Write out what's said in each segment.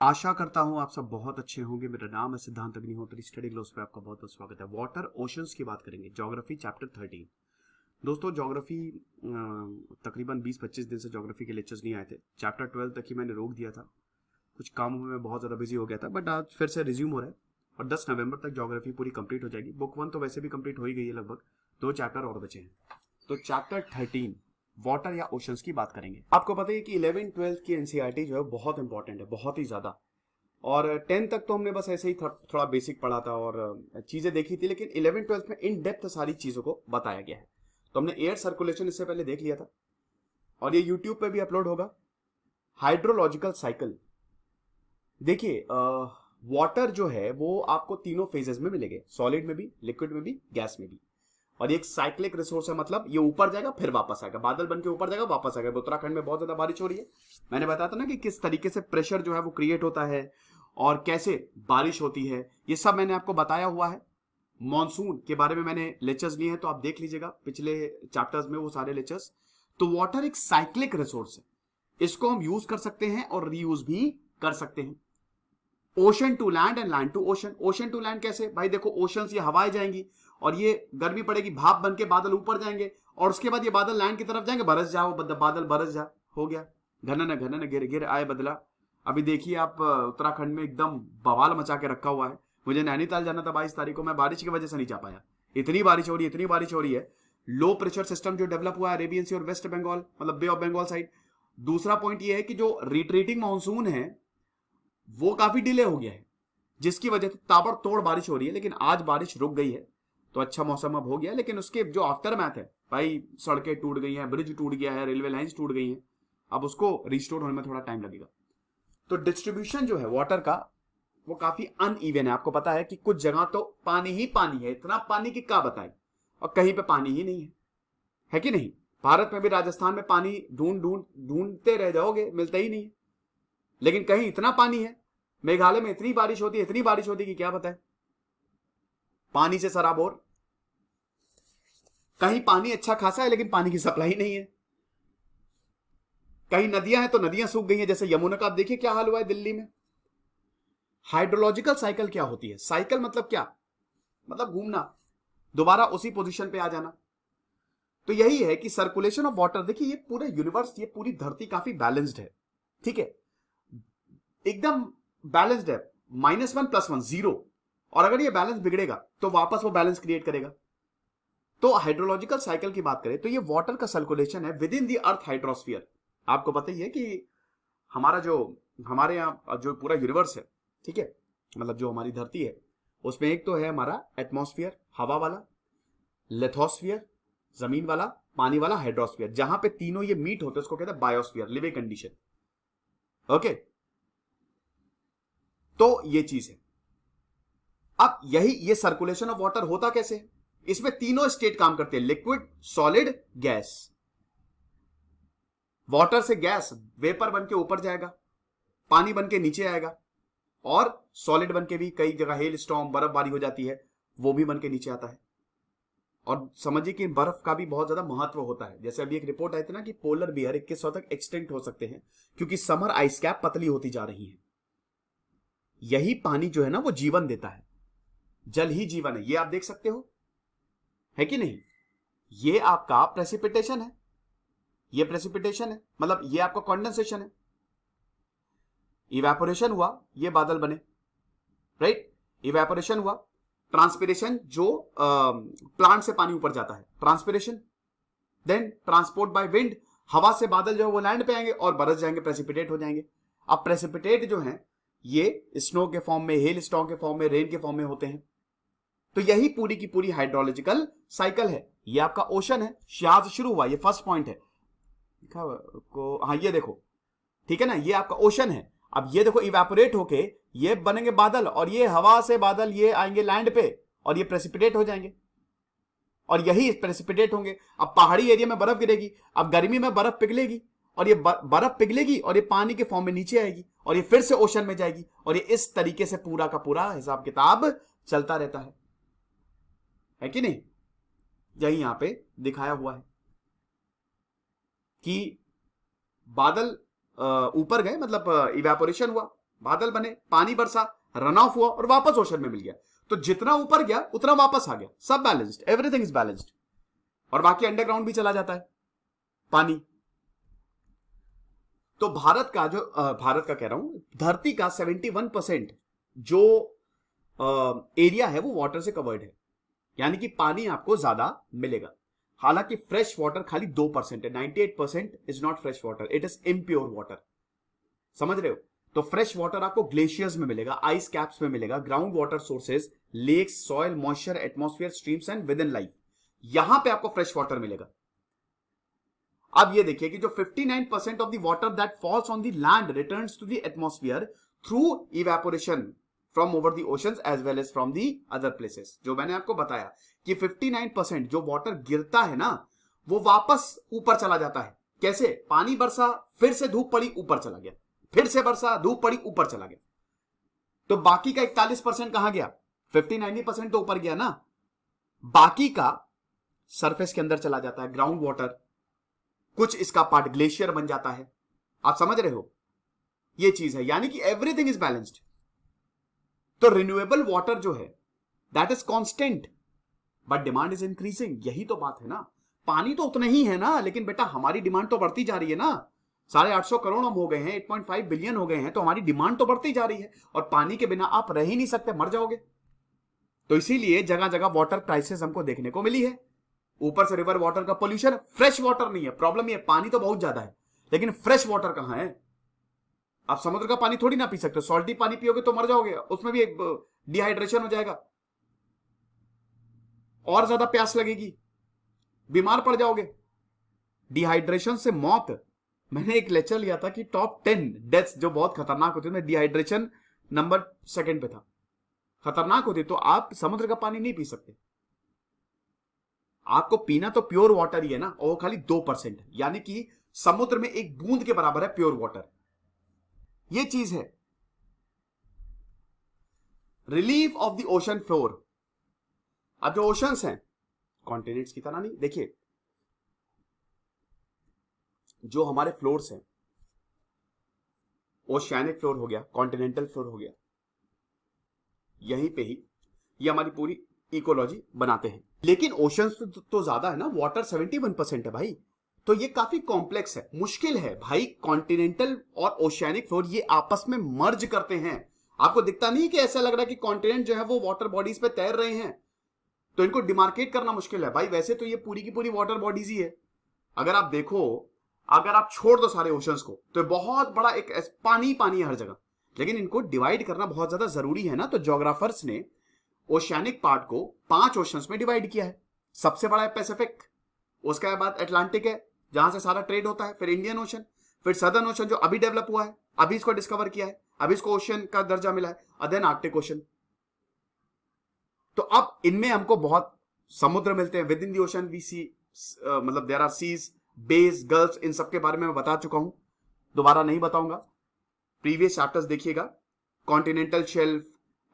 आशा करता हूं आप सब बहुत अच्छे होंगे। मेरा नाम है सिद्धांत अग्निहोत्री। स्टडी ग्लोस पे आपका बहुत बहुत स्वागत है। वाटर ओशंस की बात करेंगे। Geography chapter 13। दोस्तों ज्योग्राफी तकरीबन 20-25 दिन से ज्योग्राफी के लेक्चर्स नहीं आए थे। चैप्टर 12 तक ही मैंने रोक दिया था, कुछ कामों में मैं बहुत ज़्यादा बिजी हो गया था, बट आज फिर से रिज्यूम हो रहा है और 10 नवंबर तक ज्योग्राफी पूरी कंप्लीट हो जाएगी। बुक 1 तो वैसे भी कंप्लीट हो ही गई है, लगभग 2 चैप्टर और बचे हैं। तो चैप्टर 13 वाटर या ओशंस की बात करेंगे। आपको पता है कि 11-12 की एनसीईआरटी जो है बहुत इंपॉर्टेंट है, बहुत ही ज़्यादा। और 10 तक तो हमने बस ऐसे ही थोड़ा बेसिक पढ़ा था और चीजें देखी थी, लेकिन 11-12 में इन डेप्थ सारी चीजों को बताया गया है। तो हमने एयर सर्कुलेशन इससे पहले देख लिया था और ये यूट्यूब पे भी अपलोड होगा। हाइड्रोलॉजिकल साइकिल देखिए, वाटर जो है वो आपको तीनों फेजेस में मिलेंगे, सॉलिड में भी, लिक्विड में भी, गैस में भी। और ये एक साइक्लिक रिसोर्स है, मतलब ये ऊपर जाएगा फिर वापस आएगा, बादल बन के ऊपर जाएगा वापस आएगा। उत्तराखंड में बहुत ज्यादा बारिश हो रही है, मैंने बताया था ना कि किस तरीके से प्रेशर जो है वो क्रिएट होता है और कैसे बारिश होती है, ये सब मैंने आपको बताया हुआ है। मॉनसून के बारे में मैंने लेक्चर्स लिए हैं, तो आप देख लीजिएगा पिछले चैप्टर्स में वो सारे लेक्चर्स। तो वाटर एक साइक्लिक रिसोर्स है, इसको हम यूज कर सकते हैं और रीयूज भी कर सकते हैं। Ocean to land and land to ocean. Ocean to land कैसे भाई? देखो, ओशन से हवाएं जाएंगी और ये गर्मी पड़ेगी, भाप बन के बादल ऊपर जाएंगे और उसके बाद ये बादल लैंड की तरफ जाएंगे। बरस जाओ बादल, बरस जा, हो गया। घनन घनन गिर गिर आए बदला। अभी देखिए आप, उत्तराखंड में एकदम बवाल मचा के रखा हुआ है। मुझे नैनीताल जाना था 22 तारीख को, मैं बारिश की वजह से नहीं जा पाया। इतनी बारिश हो रही है, इतनी बारिश हो रही है। लो प्रेशर सिस्टम जो डेवलप हुआ है अरेबियन सी और वेस्ट बंगाल, मतलब बे ऑफ बंगाल साइड। दूसरा पॉइंट ये है कि जो रिट्रीटिंग मानसून है वो काफी डिले हो गया है, जिसकी वजह से ताबड़तोड़ बारिश हो रही है। लेकिन आज बारिश रुक गई है तो अच्छा मौसम अब हो गया। लेकिन उसके जो आफ्टर मैथ है भाई, सड़कें टूट गई हैं, ब्रिज टूट गया है, रेलवे लाइंस टूट गई हैं, अब उसको रिस्टोर होने में थोड़ा टाइम लगेगा। तो डिस्ट्रीब्यूशन जो है वाटर का वो काफी अनइवन है। आपको पता है कि कुछ जगह तो पानी ही पानी है, इतना पानी की क्या बताए, और कहीं पे पानी ही नहीं है कि नहीं? भारत में भी राजस्थान में पानी ढूंढते रह जाओगे, मिलता ही नहीं है। लेकिन कहीं इतना पानी है, मेघालय में इतनी बारिश होती है, इतनी बारिश होती है कि क्या बताए, पानी से सराबोर। कहीं पानी अच्छा खासा है लेकिन पानी की सप्लाई नहीं है। कहीं नदियां हैं तो नदियां सूख गई हैं, जैसे यमुना का आप देखिए क्या हाल हुआ है दिल्ली में। हाइड्रोलॉजिकल साइकिल क्या होती है? साइकिल मतलब क्या? मतलब घूमना, दोबारा उसी पोजीशन पे आ जाना। तो यही है कि सर्कुलेशन ऑफ वाटर। देखिए ये पूरे यूनिवर्स, ये पूरी धरती काफी बैलेंस्ड है, ठीक है, एकदम बैलेंस्ड है। -1 + 1 0। और अगर ये बैलेंस बिगड़ेगा तो वापस वो बैलेंस क्रिएट करेगा। तो हाइड्रोलॉजिकल साइकिल की बात करें तो ये वाटर का सर्कुलेशन है with in the earth hydrosphere. आपको पता ही है कि हमारा जो, हमारे यहाँ जो पूरा यूनिवर्स है, ठीक है, मतलब जो हमारी धरती है, उसमें एक तो है हमारा एटमॉस्फेयर हवा वाला, लेथोस्फियर जमीन वाला, पानी वाला, हाइड्रोस्फीयर। जहां पे तीनों ये मीट होते हैं उसको कहते हैं बायोस्फीयर, लिविंग कंडीशन। ओके, तो ये चीज है। अब यही ये सर्कुलेशन ऑफ वाटर होता कैसे है? इसमें तीनों स्टेट काम करते हैं, लिक्विड, सॉलिड, गैस। वाटर से गैस वेपर बन के ऊपर जाएगा, पानी बन के नीचे आएगा, और सॉलिड बन के भी कई जगह हेल स्टॉर्म, बर्फबारी हो जाती है, वो भी बन के नीचे आता है। और समझिए कि बर्फ का भी बहुत ज्यादा महत्व होता है। जैसे अभी एक रिपोर्ट आई थी ना कि पोलर बियर 2100 तक एक्सटेंट हो सकते हैं, क्योंकि समर आइस कैप पतली होती जा रही है। यही पानी जो है ना वो जीवन देता है, जल ही जीवन है, ये आप देख सकते हो, है कि नहीं? ये आपका प्रेसिपिटेशन है, ये प्रेसिपिटेशन है, मतलब ये आपका कंडेंसेशन है। इवेपोरेशन हुआ, ये बादल बने, राइट? इवेपोरेशन हुआ, ट्रांसपिरेशन, जो प्लांट से पानी ऊपर जाता है, transpiration. Then transport by wind, हवा से बादल जो है वो लैंड पे आएंगे और बरस जाएंगे, प्रेसिपिटेट हो जाएंगे। अब प्रेसिपिटेट जो है ये स्नो के फॉर्म में, हेल स्टॉर्म के फॉर्म में, रेन के फॉर्म में होते हैं। तो यही पूरी की पूरी हाइड्रोलॉजिकल साइकिल है। ये आपका ओशन है, यहां से शुरू हुआ, ये फर्स्ट पॉइंट है को, हाँ ये देखो, ठीक है ना, ये आपका ओशन है। अब ये देखो इवेपोरेट होके ये बनेंगे बादल, और ये हवा से बादल ये आएंगे लैंड पे और ये प्रेसिपिटेट हो जाएंगे, और यही प्रेसिपिटेट होंगे। अब पहाड़ी एरिया में बर्फ गिरेगी, अब गर्मी में बर्फ पिघलेगी, और ये बर्फ पिघलेगी और ये पानी के फॉर्म में नीचे आएगी और ये फिर से ओशन में जाएगी, और ये इस तरीके से पूरा का पूरा हिसाब किताब चलता रहता है कि नहीं? यही यहां पे दिखाया हुआ है कि बादल ऊपर गए, मतलब इवेपोरेशन हुआ, बादल बने, पानी बरसा, रन ऑफ हुआ और वापस ओशन में मिल गया। तो जितना ऊपर गया उतना वापस आ गया, सब बैलेंस्ड, एवरीथिंग इज बैलेंस्ड। और बाकी अंडरग्राउंड भी चला जाता है पानी। तो भारत का जो भारत का कह रहा हूं, धरती का 71% जो एरिया है वो वाटर से कवर्ड है, यानी कि पानी आपको ज्यादा मिलेगा। हालांकि फ्रेश वाटर खाली 2% है, 98% is not fresh water, it is impure water. समझ रहे हो? तो फ्रेश वाटर आपको ग्लेशियर्स में मिलेगा, आइस कैप्स में मिलेगा, ground water sources, lakes, soil moisture, atmosphere, streams and within life, यहां पे आपको फ्रेश वाटर मिलेगा। अब ये देखिए कि जो 59% of the water that falls on the land returns to the atmosphere through evaporation from over the oceans as well as from the other places. जो मैंने आपको बताया कि 59% जो वाटर गिरता है ना, वो वापस ऊपर चला जाता है। कैसे? पानी बरसा, फिर से धूप पड़ी, ऊपर चला गया, फिर से बरसा, धूप पड़ी, ऊपर चला गया। तो बाकी का 41% कहां गया? 50-90% तो ऊपर गया ना, बाकी का सरफेस के अंदर चला जाता है, ग्राउंड वाटर, कुछ इसका पार्ट ग्लेशियर बन जाता है। आप समझ रहे हो? ये चीज है, यानी कि एवरीथिंग इज बैलेंस्ड। तो रिन्यूएबल वाटर जो है that is constant but demand is increasing. यही तो बात है ना, पानी तो उतना ही है ना, लेकिन बेटा हमारी डिमांड तो बढ़ती जा रही है ना। 850 करोड़ हम हो गए हैं, 8.5 बिलियन हो गए हैं, तो हमारी डिमांड तो बढ़ती जा रही है, और पानी के बिना आप रह ही नहीं सकते, मर जाओगे। तो इसीलिए जगह जगह वाटर क्राइसिस हमको देखने को मिली है। ऊपर से रिवर वाटर का पोल्यूशन, फ्रेश वाटर नहीं है। प्रॉब्लम ये, पानी तो बहुत ज्यादा है, लेकिन फ्रेश वाटर कहां है? आप समुद्र का पानी थोड़ी ना पी सकते हो, सॉल्टी पानी पियोगे तो मर जाओगे, उसमें भी डिहाइड्रेशन हो जाएगा, और ज्यादा प्यास लगेगी, बीमार पड़ जाओगे, डिहाइड्रेशन से मौत। मैंने एक लेक्चर लिया था कि टॉप 10 डेथ्स जो बहुत खतरनाक होती है, डिहाइड्रेशन नंबर 2 पे था, खतरनाक होती। तो आप समुद्र का पानी नहीं पी सकते, आपको पीना तो प्योर वाटर ही है ना, और वो खाली 2%, यानी कि समुद्र में एक बूंद के बराबर है प्योर वाटर। ये चीज है। Relief of the ocean floor. अब जो ओशंस हैं कॉन्टिनेंट्स की तरह नहीं, देखिए जो हमारे फ्लोर्स हैं, ओशियानिक फ्लोर हो गया, कॉन्टिनेंटल फ्लोर हो गया, यहीं पे ही ये हमारी पूरी इकोलॉजी बनाते हैं। लेकिन ओशंस तो ज्यादा है ना, वाटर 71% है भाई, तो ये काफी कॉम्प्लेक्स है, मुश्किल है भाई। कॉन्टिनेंटल और ओशियानिक फ्लोर ये आपस में मर्ज करते हैं। आपको दिखता नहीं कि ऐसा लग रहा है कि कॉन्टिनेंट जो है वो वाटर बॉडीज पे तैर रहे हैं, तो इनको डिमार्केट करना मुश्किल है भाई। वैसे तो ये पूरी की पूरी वाटर बॉडीज ही है। अगर आप देखो, अगर आप छोड़ दो सारे ओशंस को, तो बहुत बड़ा एक पानी पानी है हर जगह, लेकिन इनको डिवाइड करना बहुत ज्यादा जरूरी है ना। तो ज्योग्राफर्स ने ओशियानिक पार्ट को 5 ओशंस में डिवाइड किया है। सबसे बड़ा है पैसिफिक, उसके बाद अटलांटिक है जहां से सारा ट्रेड होता है, फिर इंडियन ओशन, फिर सदर्न ओशन जो अभी डेवलप हुआ है, अभी इसको डिस्कवर किया है, अभी इसको ओशन का दर्जा मिला है, और देन आर्कटिक ओशन। तो अब इनमें हमको बहुत समुद्र मिलते हैं। Within the ocean we see, मतलब there are seas, bays, gulfs, इन सब के बारे में मैं बता चुका हूं, दोबारा नहीं बताऊंगा, प्रीवियस चैप्टर्स देखिएगा। Continental shelf,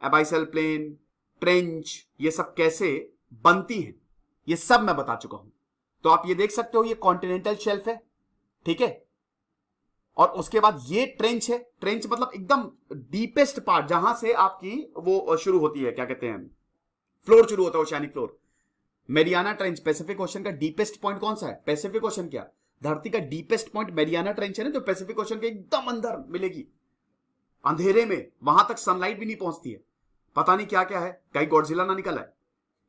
abyssal plain, trench, ये सब कैसे बनती हैं ये सब मैं बता चुका हूं। तो आप ये देख सकते हो, ये कॉन्टिनेंटल शेल्फ है, ठीक है, और उसके बाद ये ट्रेंच है। ट्रेंच मतलब एकदम डीपेस्ट पार्ट, जहां से आपकी वो शुरू होती है, क्या कहते हैं, फ्लोर शुरू होता है, oceanic floor. Mariana trench, Pacific ocean का डीपेस्ट पॉइंट कौन सा है? Pacific ocean. क्या धरती का डीपेस्ट पॉइंट मेरियाना ट्रेंच है ना, जो पैसिफिक ओशन के एकदम अंदर मिलेगी, अंधेरे में, वहां तक सनलाइट भी नहीं पहुंचती है, पता नहीं क्या क्या है, कहीं गॉडजिला ना निकला है।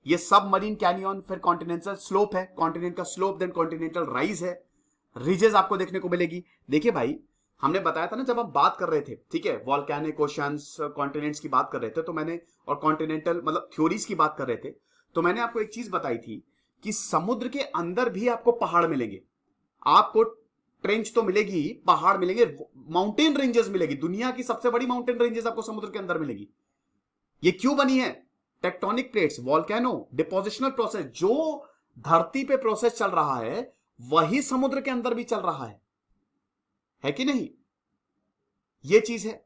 ये सब मरीन कैनियन, फिर कॉन्टिनेंटल स्लोप है, कॉन्टिनेंट का स्लोप, देन कॉन्टिनेंटल राइज है, रिजेस आपको देखने को मिलेगी। देखिए भाई, हमने बताया था ना जब हम बात कर रहे थे, ठीक है, वॉल्केनिक ओशंस, कॉन्टिनेंट्स की बात कर रहे थे, तो मैंने, और कॉन्टिनेंटल मतलब थ्योरीज की बात कर रहे थे, तो मैंने आपको एक चीज बताई थी कि समुद्र के अंदर भी आपको पहाड़ मिलेंगे। आपको ट्रेंच तो मिलेगी, पहाड़ मिलेंगे, माउंटेन रेंजेस मिलेगी, दुनिया की सबसे बड़ी माउंटेन रेंजेस आपको समुद्र के अंदर मिलेगी। ये क्यों बनी है? Tectonic plates, volcano, depositional process, जो धरती पे प्रोसेस चल रहा है वही समुद्र के अंदर भी चल रहा है कि नहीं? ये चीज है।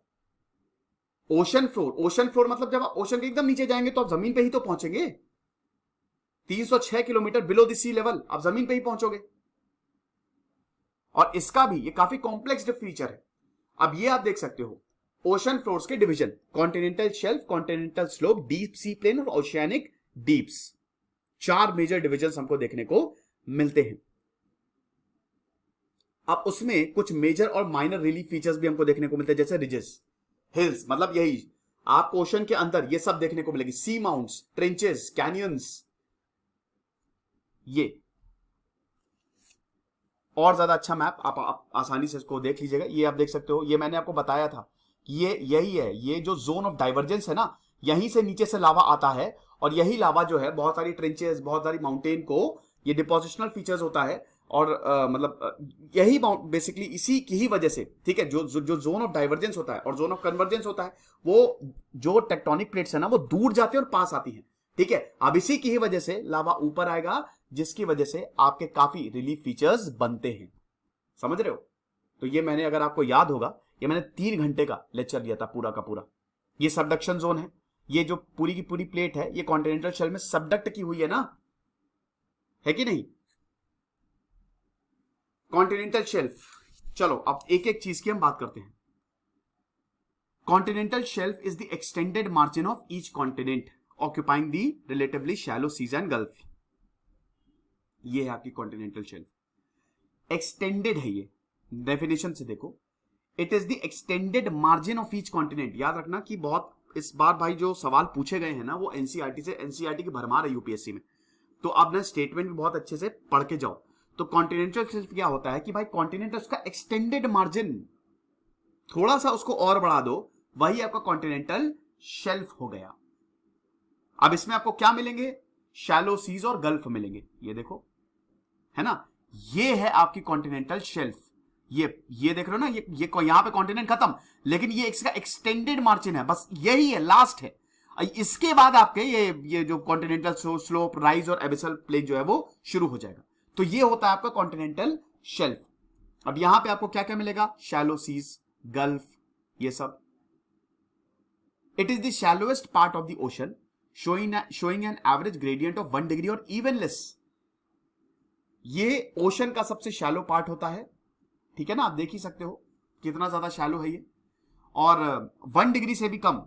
ओशन फ्लोर, ओशन फ्लोर मतलब जब आप ओशन के एकदम नीचे जाएंगे तो आप जमीन पे ही तो पहुंचेंगे। 306 kilometre below the sea level, आप जमीन पे ही पहुंचोगे। और इसका भी ये काफी कॉम्प्लेक्स फीचर है। अब ये आप देख सकते हो, ओशन फ्लोर्स के division, continental shelf, continental slope, deep sea plain और ओशियानिक डीप्स। 4 मेजर डिविजन हमको देखने को मिलते हैं। अब उसमें कुछ मेजर और माइनर रिलीफ फीचर्स भी हमको देखने को मिलते हैं, जैसे रिजेस, हिल्स, मतलब यही आपको ओशन के अंदर ये सब देखने को मिलेगी, सी माउंट्स, ट्रेंचेस, कैनियंस। ये और ज्यादा अच्छा मैप आप आसानी से इसको देख लीजिएगा। ये आप देख सकते हो, ये मैंने आपको बताया था, ये यही है, ये जो जोन ऑफ डाइवर्जेंस है ना, यहीं से नीचे से लावा आता है, और यही लावा जो है बहुत सारी ट्रेंचेस, बहुत सारी माउंटेन को ये डिपोजिशनल फीचर्स होता है, और यही बेसिकली इसी की ही वजह से, ठीक है, जो जोन ऑफ डाइवर्जेंस होता है और जोन ऑफ कन्वर्जेंस होता है, वो जो टेक्टोनिक प्लेट्स है ना, वो दूर जाते हैं और पास आती हैं, ठीक है। अब इसी की ही वजह से लावा ऊपर आएगा, जिसकी वजह से आपके काफी रिलीफ फीचर्स बनते हैं, समझ रहे हो। तो ये मैंने, अगर आपको याद होगा, ये मैंने 3 घंटे का लेक्चर लिया था पूरा का पूरा। ये सबडक्शन जोन है, ये जो पूरी की पूरी प्लेट है, ये कॉन्टिनेंटल शेल्फ में सबडक्ट की हुई है ना, है कि नहीं, कॉन्टिनेंटल शेल्फ। चलो अब एक एक चीज की हम बात करते हैं। Continental shelf is the extended margin of each continent occupying the relatively shallow seas and gulf. ये है आपकी कॉन्टिनेंटल शेल्फ, एक्सटेंडेड है ये, डेफिनेशन से देखो, it is the extended margin of each continent. याद रखना कि बहुत इस बार भाई जो सवाल पूछे गए हैं ना, वो एनसीईआरटी से, एनसीईआरटी की भरमार है यूपीएससी में, तो अब ना स्टेटमेंट भी बहुत अच्छे से पढ़ के जाओ। तो कॉन्टिनेंटल शेल्फ क्या होता है कि भाई कॉन्टिनेंट उसका एक्सटेंडेड मार्जिन, थोड़ा सा उसको और बढ़ा दो, वही आपका कॉन्टिनेंटल शेल्फ हो गया। अब इसमें आपको क्या मिलेंगे, शैलो सीज और गल्फ मिलेंगे, ये देखो, है ना, ये है आपकी कॉन्टिनेंटल शेल्फ। ये देख रहे हो ना, ये यहां पे कॉन्टिनेंट खत्म, लेकिन ये इसका एक्सटेंडेड मार्जिन है, बस यही है, लास्ट है। इसके बाद आपके ये जो कॉन्टिनेंटल स्लोप, राइज और एबिसल प्लेन जो है वो शुरू हो जाएगा। तो ये होता है आपका कॉन्टिनेंटल शेल्फ। अब यहां पे आपको क्या क्या मिलेगा, शैलो सीज, गल्फ, ये सब। It is the shallowest part of the ocean, showing an average gradient of 1 degree और evenless। ये ओशन का सबसे शैलो पार्ट होता है, ठीक है ना, आप देख ही सकते हो कितना ज्यादा शैलो है ये, और 1 डिग्री से भी कम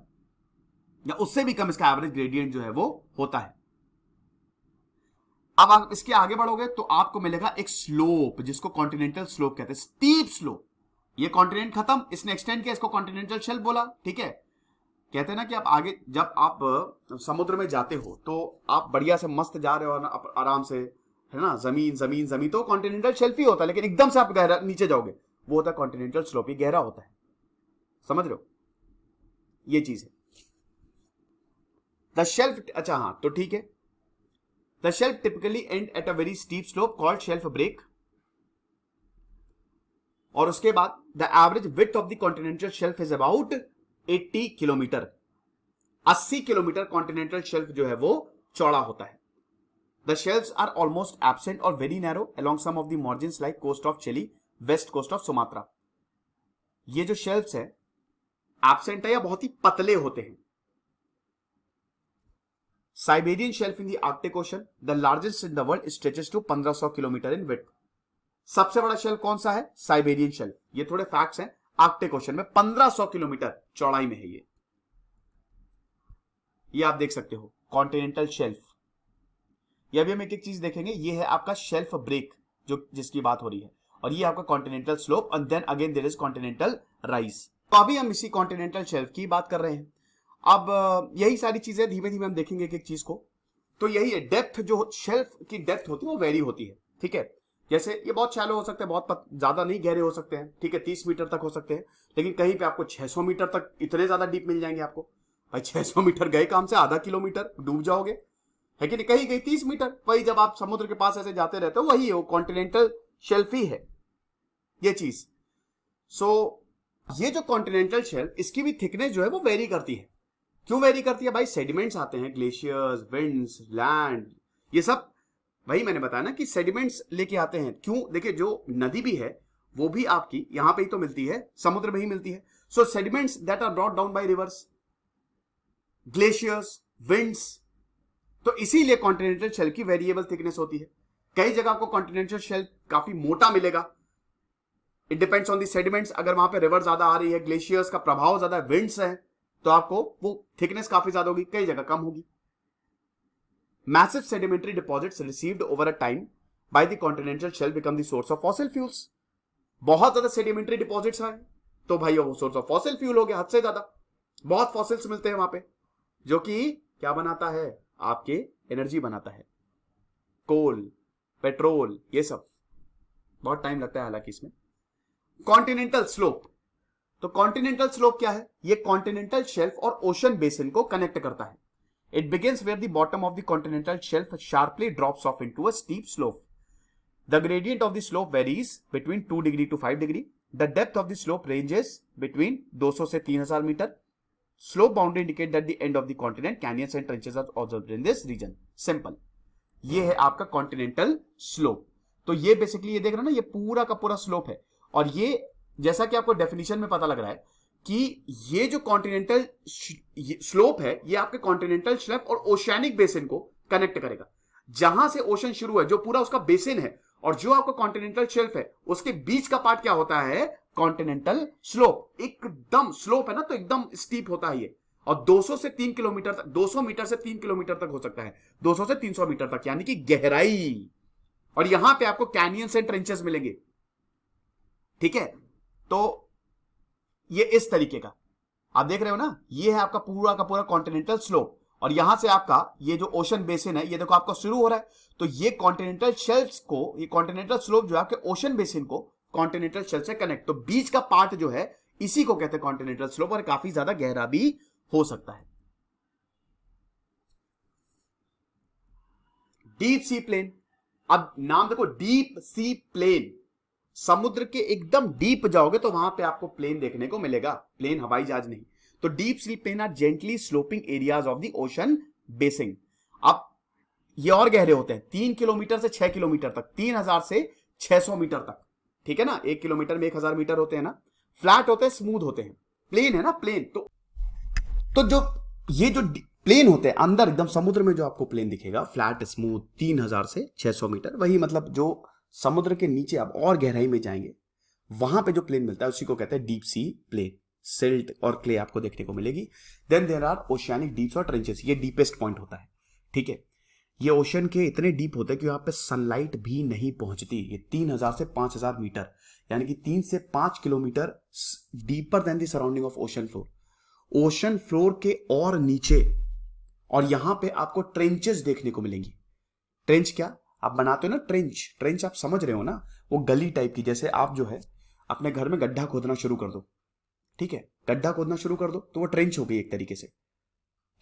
या उससे भी कम इसका एवरेज ग्रेडियंट जो है वो होता है। अब आप इसके आगे बढ़ोगे तो आपको मिलेगा एक स्लोप, जिसको कॉन्टिनेंटल स्लोप कहते हैं, स्टीप स्लोप। ये कॉन्टिनेंट खत्म, इसने एक्सटेंड किया, इसको कॉन्टिनेंटल शेल्फ बोला, ठीक है। कहते हैं ना कि आप आगे, जब आप समुद्र में जाते हो तो आप बढ़िया से मस्त जा रहे हो आराम से, है ना, जमीन जमीन जमीन, तो कॉन्टिनेंटल शेल्फ ही होता है, लेकिन एकदम से आप गहरा नीचे जाओगे, वो होता है कॉन्टिनेंटल स्लोप, ये गहरा होता है, समझ रहे हो, ये चीज है। द शेल्फ, अच्छा हाँ, तो ठीक है, the shelf typically end at a very steep slope called shelf break. और उसके बाद the average width of the continental shelf is about 80 kilometre, 80 kilometre continental shelf जो है वो चौड़ा होता है। The shelves are almost absent और very narrow along some of the margins like coast of Chile, west coast of Sumatra. ये जो shelves है एब्सेंट है या बहुत ही पतले होते हैं। Siberian shelf in the Arctic ocean, the largest in the world, stretches to 1500 kilometre in width. सबसे बड़ा शेल्फ कौन सा है, साइबेरियन शेल्फ। ये थोड़े फैक्ट्स हैं, आर्कटिक ओशन में 1500 किलोमीटर चौड़ाई में है ये आप देख सकते हो कॉन्टिनेंटल शेल्फ। ये अभी हम एक एक चीज देखेंगे। ये है आपका शेल्फ ब्रेक जो जिसकी बात हो रही है, और ये आपका continental slope, and then again there is continental rise. तो अभी हम इसी कॉन्टिनेंटल शेल्फ की बात कर रहे हैं। अब यही सारी चीजें धीमे धीमे हम देखेंगे एक एक चीज को। तो यही है, डेप्थ जो शेल्फ की डेप्थ होती है वो वेरी होती है, ठीक है। जैसे ये बहुत शैलो हो सकते हैं, बहुत ज्यादा नहीं गहरे हो सकते हैं, ठीक है, 30 मीटर तक हो सकते हैं, लेकिन कहीं पे आपको 600 मीटर तक इतने ज्यादा डीप मिल जाएंगे आपको। भाई 600 मीटर गए काम से, आधा किलोमीटर डूब जाओगे, है कि नहीं। कहीं कहीं 30 मीटर, वही जब आप समुद्र के पास ऐसे जाते रहते हो, वही है, वो कॉन्टिनेंटल शेल्फ ही है ये चीज। सो ये जो कॉन्टिनेंटल शेल्फ, इसकी भी थिकनेस जो है वो वेरी करती है। क्यों वेरी करती है भाई, सेडिमेंट्स आते हैं, ग्लेशियर्स, विंड्स, लैंड, ये सब वही मैंने बताया ना कि सेडिमेंट्स लेके आते हैं। क्यों, देखिए जो नदी भी है वो भी आपकी यहां पे ही तो मिलती है, समुद्र में ही मिलती है। So sediments that are brought down by rivers, glaciers, winds, तो इसीलिए कॉन्टिनेंटल शेल्फ की वेरिएबल थिकनेस होती है। कई जगह आपको कॉन्टिनेंटल शेल्फ काफी मोटा मिलेगा, it depends on the sediments. अगर वहां पे रिवर ज्यादा आ रही है, ग्लेशियर्स का प्रभाव ज्यादा है, विंड्स है, तो आपको वो थिकनेस काफी ज्यादा होगी, कई जगह कम होगी। Massive sedimentary deposits received over a time by the continental shelf become the source of fossil fuels. बहुत ज्यादा सेडिमेंट्री डिपॉजिट्स आए तो भाई वो सोर्स ऑफ फॉसिल फ्यूल हो गया, हद से ज्यादा। बहुत फॉसिल्स मिलते हैं वहां पे, जो कि क्या बनाता है, आपके एनर्जी बनाता है, कोल, पेट्रोल, ये सब। बहुत टाइम लगता है हालांकि इसमें। कॉन्टिनेंटल स्लोप, तो कॉन्टिनेंटल स्लोप क्या है, ये कॉन्टिनेंटल शेल्फ और ओशन बेसिन को कनेक्ट करता है। It begins where the bottom of the continental shelf sharply drops off into a steep slope. The gradient of the slope varies between 2 degree to 5 degree. The depth of the slope ranges between 200 से 3000 metre. Slope boundary indicate that the end of the continent, canyons and trenches are observed in this region. Simple, ये है आपका continental slope. तो ये basically ये देख रहे हो ना, ये पूरा का पूरा स्लोप है। और ये जैसा कि आपको डेफिनेशन में पता लग रहा है कि ये जो कॉन्टिनेंटल स्लोप है, ये आपके कॉन्टिनेंटल शेल्फ और ओशियानिक बेसिन को कनेक्ट करेगा। जहां से ओशन शुरू है, जो पूरा उसका बेसिन है, और जो आपका कॉन्टिनेंटल शेल्फ है, उसके बीच का पार्ट क्या होता है, कॉन्टिनेंटल स्लोप। एकदम स्लोप है ना, तो एकदम स्टीप होता है ये। और 200 से 3 किलोमीटर तक, 200 मीटर से 3 किलोमीटर तक हो सकता है, 200 से 300 मीटर तक, यानी कि गहराई। और यहां पे आपको कैनियंस एंड ट्रेंचेस मिलेंगे, ठीक है। तो ये इस तरीके का आप देख रहे हो ना, ये है आपका पूरा का पूरा कॉन्टिनेंटल स्लोप। और यहां से आपका ये जो ओशन बेसिन है, ये देखो आपका शुरू हो रहा है, तो ये कॉन्टिनेंटल शेल्फ्स को, ये कॉन्टिनेंटल स्लोप जो है आपके ओशन बेसिन को कॉन्टिनेंटल शेल्फ से कनेक्ट, तो बीच का पार्ट जो है इसी को कहते हैं कॉन्टिनेंटल स्लोप, और काफी ज्यादा गहरा भी हो सकता है। डीप सी प्लेन, अब नाम देखो, डीप सी प्लेन। समुद्र के एकदम डीप जाओगे तो वहां पे आपको प्लेन देखने को मिलेगा, प्लेन हवाई जहाज नहीं। तो deep sea plain are gently sloping areas of the ocean basin. अब ये और गहरे होते हैं, 3 किलोमीटर से 6 किलोमीटर तक, 3000 से 600 मीटर तक, ठीक है ना। 1 किलोमीटर में 1000 मीटर होते हैं ना। फ्लैट होते हैं, स्मूथ होते हैं, प्लेन है ना, प्लेन। तो जो ये जो प्लेन होते हैं अंदर एकदम समुद्र में, जो आपको प्लेन दिखेगा फ्लैट स्मूथ 3000 से 600 मीटर, वही मतलब जो समुद्र के नीचे आप और गहराई में जाएंगे वहां पे जो प्लेन मिलता है उसी को कहते हैं डीप सी प्लेन। सिल्ट और क्ले आपको देखने को मिलेगी। Then there are oceanic deeps और ट्रेंचेस, ये डीपेस्ट पॉइंट होता है, ठीक है। ये ओशन के इतने डीप होते हैं कि यहाँ पे सनलाइट भी नहीं पहुंचती। ये 3000 से 5000 मीटर, यानी कि 3 से 5 kilometre deeper than the surrounding of ocean floor. Ocean floor के और नीचे, और यहां पे आपको ट्रेंचेस देखने को मिलेंगी। ट्रेंच क्या आप बनाते हो ना, ट्रेंच, ट्रेंच आप समझ रहे हो ना, वो गली टाइप की। जैसे आप जो है अपने घर में गड्ढा खोदना शुरू कर दो, ठीक है, गड्ढा खोदना शुरू कर दो तो वो ट्रेंच हो गई एक तरीके से,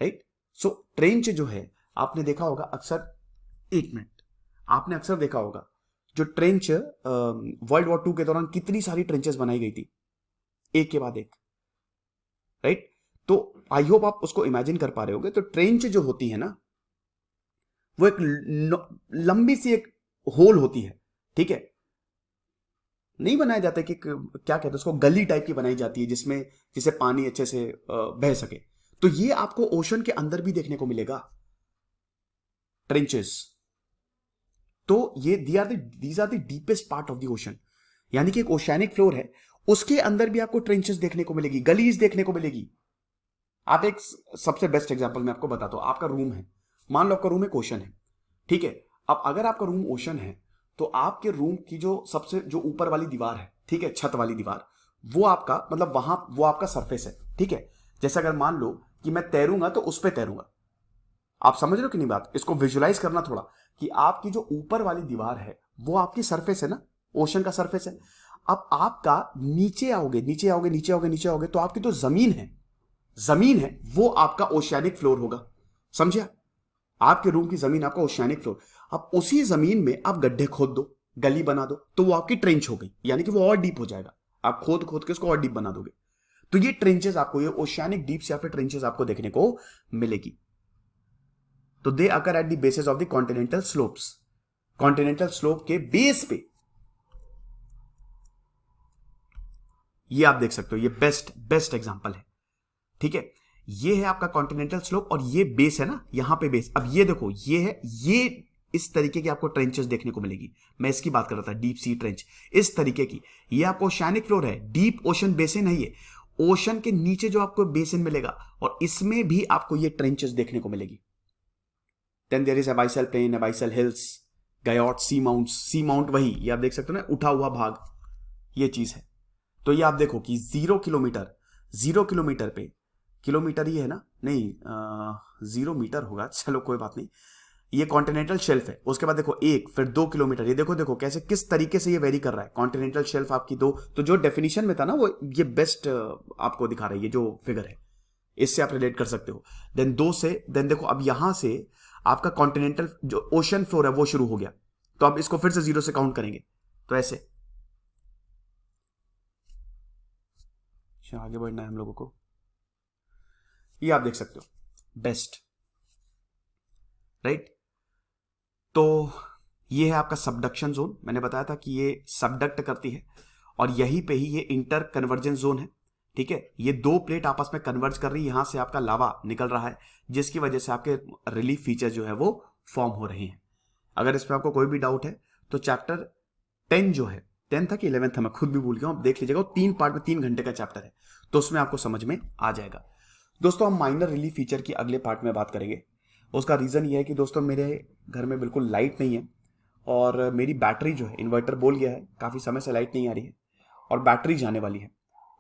राइट। सो ट्रेंच जो है आपने देखा होगा अक्सर, एक मिनट, आपने अक्सर देखा होगा जो ट्रेंच वर्ल्ड वॉर 2 के दौरान कितनी सारी ट्रेंचेस बनाई गई थी, एक के बाद एक, राइट। तो आई होप आप उसको इमेजिन कर पा रहे होगे। तो ट्रेंच जो होती है ना, वो एक लंबी सी एक होल होती है, ठीक है। नहीं बनाया जाता कि क्या कहते हैं उसको, गली टाइप की बनाई जाती है जिसे पानी अच्छे से बह सके। तो ये आपको ओशन के अंदर भी देखने को मिलेगा, ट्रेंचेस। तो ये these are the deepest part of the ocean, यानी कि एक ओशियानिक फ्लोर है, उसके अंदर भी आपको ट्रेंचेस देखने को मिलेगी, गलीज देखने को मिलेगी। आप एक सबसे बेस्ट एग्जांपल मैं आपको बताता हूं। आपका रूम है, मान लो आपका रूम एक ओशन है, ठीक है। अब अगर आपका रूम ओशन है तो आपके रूम की जो ऊपर वाली दीवार है, ठीक है, छत वाली दीवार, वो आपका मतलब वहां वो आपका सरफेस है, ठीक है। जैसे अगर मान लो कि मैं तैरूंगा तो उस पर तैरूंगा, आप समझ रहे हो कि नहीं बात, इसको विजुलाइज करना थोड़ा, कि आपकी जो ऊपर वाली दीवार है वो आपकी सरफेस है ना, ओशन का सरफेस है। अब आपका नीचे आओगे, नीचे आओगे, नीचे आओगे, नीचे आओगे, तो आपकी जो जमीन है वो आपका ओशियानिक फ्लोर होगा, समझिए। आपके रूम की जमीन आपका ओशियानिक फ्लोर। अब उसी जमीन में आप गड्ढे खोद दो, गली बना दो, तो वो आपकी ट्रेंच हो गई, यानी कि वो और डीप हो जाएगा। आप खोद खोद के उसको और डीप बना दोगे, तो ये ट्रेंचेस आपको, ये ओशियानिक डीप्स या फिर ट्रेंचेस आपको देखने को मिलेगी। तो they occur at the basis of the continental slopes. Continental slope के बेस पे ये आप देख सकते हो, ये बेस्ट एग्जांपल है, ठीक है। ये है आपका कॉन्टिनेंटल स्लोप और ये बेस है ना, यहां पे बेस। अब ये देखो, ये है, ये इस तरीके की आपको ट्रेंचेस देखने को मिलेगी। मैं इसकी बात कर रहा था, डीप सी ट्रेंच इस तरीके की। ये आपको ओशियानिक फ्लोर है, डीप ओशन बेसिन है ये, ओशन के नीचे जो आपको बेसिन मिलेगा, और इसमें भी आपको ये ट्रेंचेस देखने को मिलेगी। Then there is abyssal plain, abyssal hills, guyot, seamount वही ये आप देख सकते हो ना, उठा हुआ भाग, ये चीज है। तो ये आप देखो कि 0 किलोमीटर पे, किलोमीटर ही है ना, नहीं 0 मीटर होगा, चलो कोई बात नहीं, ये कॉन्टिनेंटल शेल्फ है। उसके बाद देखो 1, फिर 2 किलोमीटर, ये देखो देखो कैसे किस तरीके से ये वेरी कर रहा है। कॉन्टिनेंटल शेल्फ आपकी 2, तो जो डेफिनेशन में था ना वो ये बेस्ट आपको दिखा रहा है, ये जो फिगर है इससे आप रिलेट कर सकते हो। देन 2 से, देन देखो अब यहां से आपका कॉन्टिनेंटल जो ओशन फ्लोर है वो शुरू हो गया, तो अब इसको फिर से 0 से काउंट करेंगे, तो ऐसे आगे बढ़ना है हम लोगों को। ये आप देख सकते हो बेस्ट, राइट। तो ये है आपका सबडक्शन जोन, मैंने बताया था कि ये सबडक्ट करती है, और यहीं पे ही ये इंटर कन्वर्जेंस जोन है, ठीक है। ये 2 प्लेट आपस में कन्वर्ज कर रही है, यहां से आपका लावा निकल रहा है, जिसकी वजह से आपके रिलीफ फीचर जो है वो फॉर्म हो रहे हैं। अगर इसमें आपको कोई भी डाउट है तो चैप्टर 10 जो है, 10 था कि 11 था, मैं खुद भी भूल गया हूं, आप देख लीजिएगा, 3 पार्ट में 3 घंटे का चैप्टर है, तो उसमें आपको समझ में आ जाएगा। दोस्तों हम माइनर रिलीफ फीचर की अगले पार्ट में बात करेंगे। उसका रीजन ये है कि दोस्तों मेरे घर में बिल्कुल लाइट नहीं है, और मेरी बैटरी जो है, इन्वर्टर बोल गया है, काफी समय से लाइट नहीं आ रही है, और बैटरी जाने वाली है।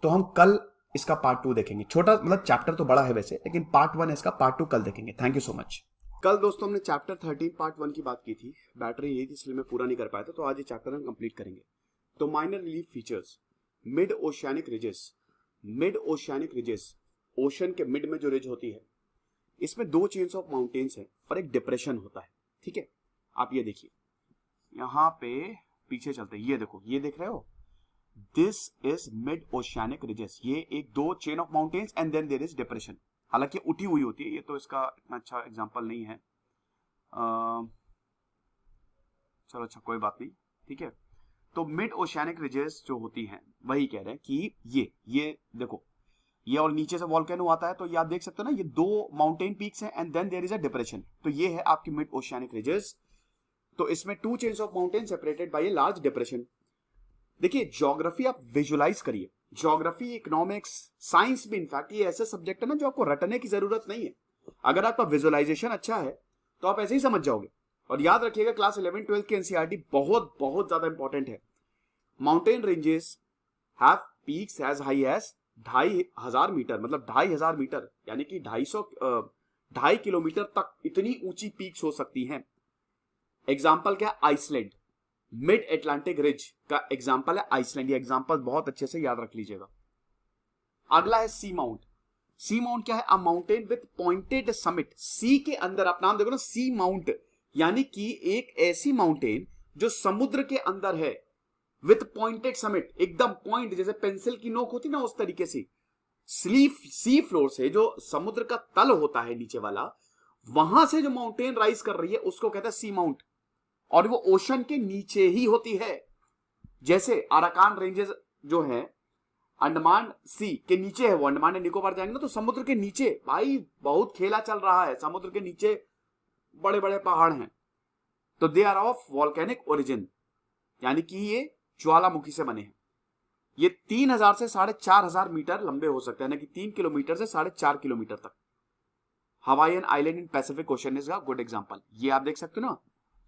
तो हम कल इसका पार्ट 2 देखेंगे। छोटा मतलब चैप्टर तो बड़ा है वैसे, लेकिन पार्ट 1 है इसका, पार्ट 2 कल देखेंगे। Thank you so much. कल दोस्तों हमने चैप्टर 13 पार्ट 1 की बात की थी, बैटरी यही थी इसलिए मैं पूरा नहीं कर पाया था, तो आज ये चैप्टर हम कंप्लीट करेंगे। तो minor relief features, mid oceanic ridges. Mid oceanic ridges, ocean के मिड में जो रिज होती है, इसमें 2 चेन्स ऑफ माउंटेन्स है और एक डिप्रेशन होता है, ठीक है। आप ये देखिए, यहां पे पीछे चलते हैं, ये देखो, ये देख रहे हो, this is mid oceanic ridges. ये एक 2 chain of mountains and then there is depression. हालांकि उठी हुई होती है ये, तो इसका इतना अच्छा एग्जांपल नहीं है, चलो अच्छा कोई बात नहीं, ठीक है। तो मिड ओशियानिक रिजेस जो होती हैं वही कह रहे हैं कि ये देखो, ये और नीचे से वॉल्केनो आता है, तो ये आप देख सकते हो ना, ये 2 माउंटेन पीक्स हैं and then there is a depression, तो ये है आपकी मिड ओशियानिक रिजेस। तो इसमें 2 chains of mountain separated by a large depression. देखिए ज्योग्राफी आप विजुलाइज करिए, ज्योग्राफी, इकोनॉमिक्स, साइंस भी, इनफैक्ट ये ऐसे सब्जेक्ट है ना जो आपको रटने की जरूरत नहीं है। अगर आपका विजुअलाइजेशन अच्छा है तो आप ऐसे ही समझ जाओगे। और याद रखिएगा क्लास 11 12 की एनसीईआरटी बहुत बहुत ज्यादा इंपॉर्टेंट है। Mountain ranges have peaks as high as 2500 metre, मतलब 2500 मीटर, यानी कि 2.5 किलोमीटर तक इतनी ऊंची पीक्स हो सकती हैं। एग्जाम्पल क्या है? आइसलैंड, मिड एटलांटिक रिज का एग्जाम्पल है आइसलैंड। ये एग्जाम्पल बहुत अच्छे से याद रख लीजिएगा। अगला है सी माउंट। सी माउंट क्या है? A mountain with pointed summit. Sea के अंदर, आप नाम देखो ना, सी माउंट, यानी कि एक ऐसी माउंटेन जो समुद्र के अंदर है, विथ पॉइंटेड समिट, एकदम पॉइंट, जैसे पेंसिल की नोक होती ना उस तरीके से। सी फ्लोर से, जो समुद्र का तल होता है नीचे वाला, वहां से जो माउंटेन राइज कर रही है उसको कहता है सी माउंट, और वो ओशन के नीचे ही होती है। जैसे अराकान रेंजेस जो है अंडमान सी के नीचे है, वो अंडमान एंड निकोबार जाएंगे ना तो समुद्र के नीचे, भाई बहुत खेला चल रहा है, समुद्र के नीचे बड़े बड़े पहाड़ हैं। तो they are of volcanic origin, यानी कि ये ज्वालामुखी से बने हैं। ये 3000 से 4500 मीटर लंबे हो सकते हैं, यानी कि 3 किलोमीटर से 4.5 किलोमीटर तक। Hawaiian island in Pacific ocean is a good example. ये आप देख सकते हो ना,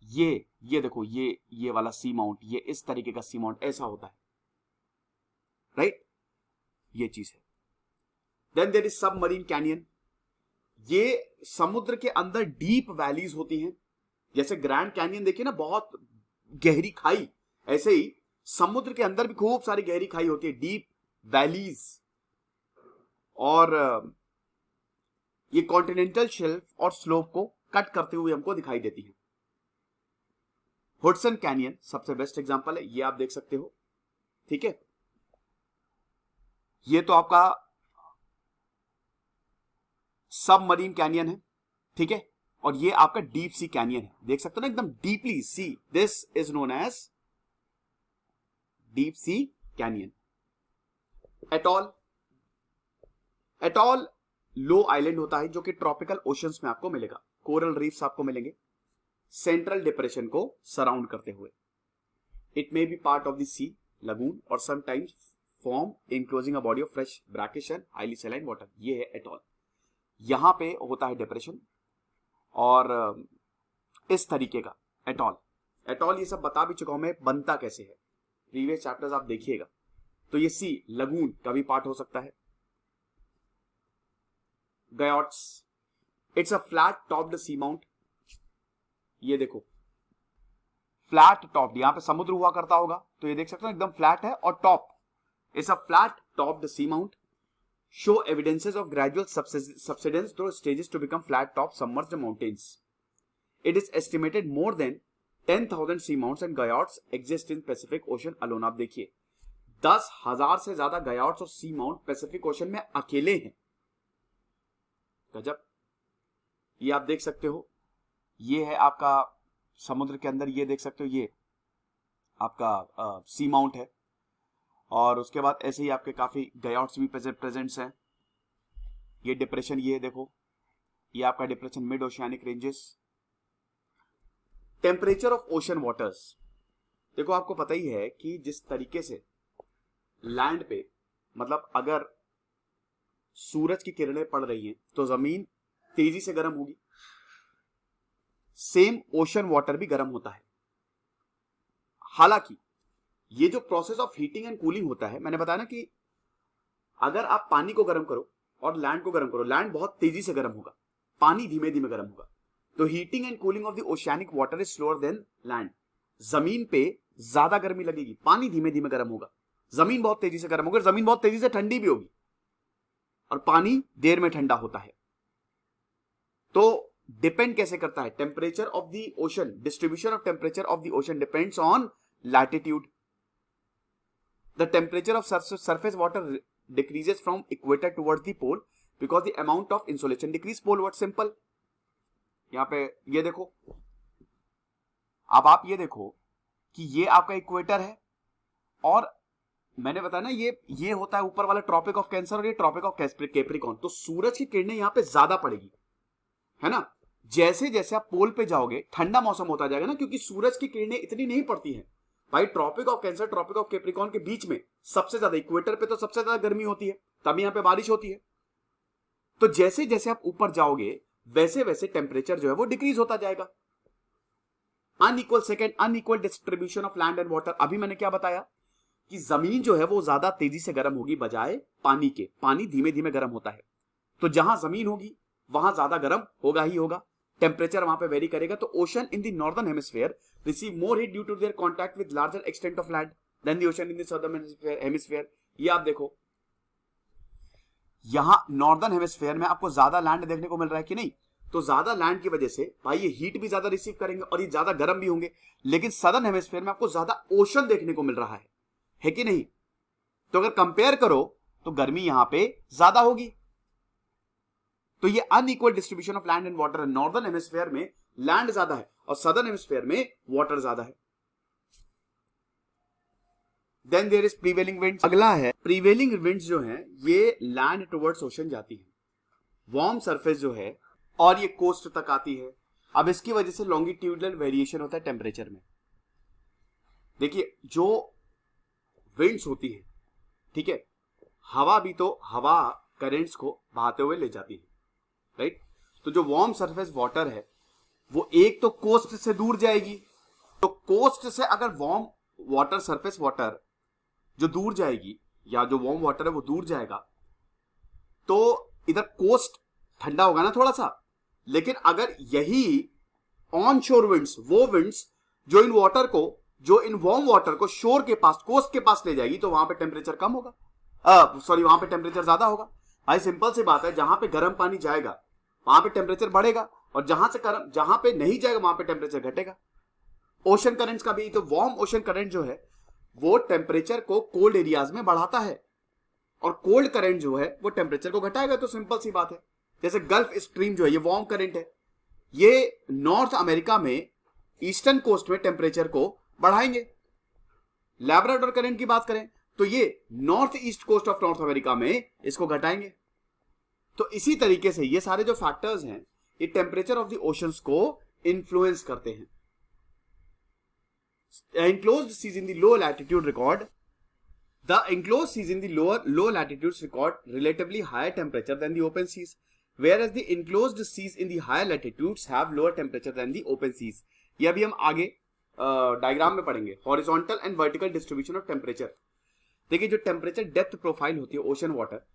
ये देखो, ये वाला सी माउंट, ये इस तरीके का सी माउंट ऐसा होता है, राइट। ये चीज है। Then there is submarine canyon. ये समुद्र के अंदर डीप वैलीज होती हैं, जैसे ग्रैंड कैनियन देखिए ना, बहुत गहरी खाई, ऐसे ही समुद्र के अंदर भी खूब सारी गहरी खाई होती है, डीप वैलीज। और ये कॉन्टिनेंटल शेल्फ और स्लोप को कट करते हुए हमको दिखाई देती है। हुडसन कैनियन सबसे बेस्ट एग्जांपल है, ये आप देख सकते हो, ठीक है। ये तो आपका सबमरीन कैनियन है, ठीक है। और ये आपका डीप सी कैनियन है, देख सकते हो ना, एकदम डीपली सी, this is known as deep sea canyon. Atoll, low island होता है जो कि ट्रॉपिकल ओशंस में आपको मिलेगा। कोरल रीफ्स आपको मिलेंगे, सेंट्रल डिप्रेशन को सराउंड करते हुए। It may be part of the sea lagoon और sometimes form enclosing a body of fresh brackish and highly saline water. ये है एटॉल। यहां पे होता है डिप्रेशन और इस तरीके का एटॉल। एटॉल ये सब बता भी चुका हूं मैं, बनता कैसे है, प्रीवियस चैप्टर्स आप देखिएगा। तो ये सी लगून का भी पार्ट हो सकता है। Guyots, it's a flat topped C mount. ये देखो फ्लैट टॉप्ड, यहां पे समुद्र हुआ करता होगा तो ये देख सकते हो एकदम फ्लैट है, और top it's a flat topped C mount. Show evidences of gradual subsidence through stages to become flat top submerged mountains. It is estimated more than 10,000 sea mounts and gyots exist in Pacific Ocean alone. आप देखिए 10,000 से ज्यादा गयोट्स और सी mount Pacific ocean में अकेले हैं। गजब। ये आप देख सकते हो, ये है आपका समुद्र के अंदर, ये देख सकते हो ये आपका सी माउंट है, और उसके बाद ऐसे ही आपके काफी गयोट्स भी प्रेजेंट्स हैं। ये डिप्रेशन, ये देखो ये आपका depression mid oceanic ranges. Temperature of ocean waters, देखो आपको पता ही है कि जिस तरीके से लैंड पे, मतलब अगर सूरज की किरणें पड़ रही हैं तो जमीन तेजी से गर्म होगी, सेम ओशन वाटर भी गर्म होता है। हालांकि ये जो process of heating and cooling होता है, मैंने बताया ना कि अगर आप पानी को गर्म करो और लैंड को गर्म करो, लैंड बहुत तेजी से गर्म होगा, पानी धीमे धीमे गर्म होगा। तो heating and cooling of the oceanic water is slower then land. जमीन पे ज्यादा गर्मी लगेगी, पानी धीमे धीमे गर्म होगा। जमीन बहुत तेजी से गर्म होगी, जमीन बहुत तेजी से ठंडी भी होगी, और पानी देर में ठंडा होता है। तो डिपेंड कैसे करता है? Temperature of the ocean, distribution of temperature of the ocean depends on latitude. The temperature of surface water decreases from equator towards the pole because the amount of insolation decrease poleward. Simple. यहां पे ये देखो, अब आप ये देखो कि ये आपका इक्वेटर है, और मैंने बताया ना ये होता है ऊपर वाला ट्रॉपिक ऑफ कैंसर और ये ट्रॉपिक ऑफ कैप्रिकॉर्न। तो सूरज की किरणें यहां पे ज्यादा पड़ेगी, है ना। जैसे जैसे आप पोल पे जाओगे ठंडा मौसम होता जाएगा ना, क्योंकि सूरज की किरणें इतनी नहीं पड़ती हैं भाई। Tropic of cancer, tropic of capricorn के बीच में सबसे ज्यादा, इक्वेटर पे तो सबसे ज्यादा गर्मी होती है, तभी यहां पे बारिश होती है। तो जैसे जैसे आप ऊपर जाओगे वैसे वैसे टेम्परेचर जो है वो डिक्रीज होता जाएगा। Unequal distribution of land and water. अभी मैंने क्या बताया कि जमीन जो है वो ज्यादा तेजी से गर्म होगी बजाय पानी के। पानी धीमे धीमे गर्म होता है, तो जहां जमीन होगी वहां ज्यादा गर्म होगा ही होगा, टेम्परेचर वहां पे वेरी करेगा। तो ocean in the northern hemisphere receive more heat due to their contact with larger extent of land than the ocean in the southern hemisphere. ये आप देखो यहां नॉर्दर्न हेमिस्फीयर में आपको ज्यादा लैंड देखने को मिल रहा है कि नहीं, तो ज्यादा लैंड की वजह से भाई ये हीट भी ज्यादा रिसीव करेंगे और ये ज्यादा गर्म भी होंगे। लेकिन सदर्न हेमिस्फीयर में आपको ज्यादा ओशन देखने को मिल रहा है कि नहीं। तो अगर कंपेयर करो तो गर्मी यहां पे ज्यादा होगी। तो ये unequal distribution of land and water है। नॉर्दर्न हेमिस्फीयर में लैंड ज्यादा है और सदर्न हेमिस्फीयर में वाटर ज्यादा है। Then there is prevailing winds. अगला है प्रीवेलिंग विंड्स जो है ये लैंड टुवर्ड्स ओशन जाती है, वार्म सरफेस जो है, और ये कोस्ट तक आती है। अब इसकी वजह से लॉन्गिट्यूडनल वेरिएशन होता है टेम्परेचर में। देखिए जो विंड्स होती है, ठीक है, हवा भी तो हवा करेंट्स को बहाते हुए ले जाती है, राइट। तो जो वार्म सरफेस वाटर है वो एक तो कोस्ट से दूर जाएगी, तो कोस्ट से अगर वार्म वाटर, सरफेस वाटर जो दूर जाएगी, या जो वार्म वाटर है वो दूर जाएगा, तो इधर कोस्ट ठंडा होगा ना थोड़ा सा। लेकिन अगर यही ऑन शोर विंड्स, वो विंड्स जो इन वाटर को, जो इन वार्म वाटर को शोर के पास, कोस्ट के पास ले जाएगी, तो वहां पे टेम्परेचर कम होगा, वहां पे टेम्परेचर ज्यादा होगा। भाई सिंपल सी बात है, जहां पे गर्म पानी जाएगा वहां पे टेम्परेचर बढ़ेगा, और जहां पे नहीं जाएगा वहां पे टेम्परेचर घटेगा। ओशन करंट्स का भी तो, वार्म ओशन करंट जो है वो टेम्परेचर को कोल्ड एरियाज में बढ़ाता है, और कोल्ड करंट जो है वो टेम्परेचर को घटाएगा। तो सिंपल सी बात है, जैसे गल्फ स्ट्रीम जो है ये वार्म करंट है, ये नॉर्थ अमेरिका में ईस्टर्न कोस्ट में टेम्परेचर को बढ़ाएंगे। लैब्राडोर करंट की बात करें तो ये north east coast of North America में इसको घटाएंगे। तो इसी तरीके से ये सारे जो फैक्टर्स हैं ये टेम्परेचर ऑफ द ओशंस को इन्फ्लुएंस करते हैं. Enclosed seas in the low latitude record the enclosed seas in the low latitudes record relatively higher temperature than the open seas, whereas the enclosed seas in the higher latitudes have lower temperature than the open seas. ये अभी हम आगे diagram में पढ़ेंगे. Horizontal and vertical distribution of temperature. देखिए जो temperature depth profile होती है ओशन वाटर,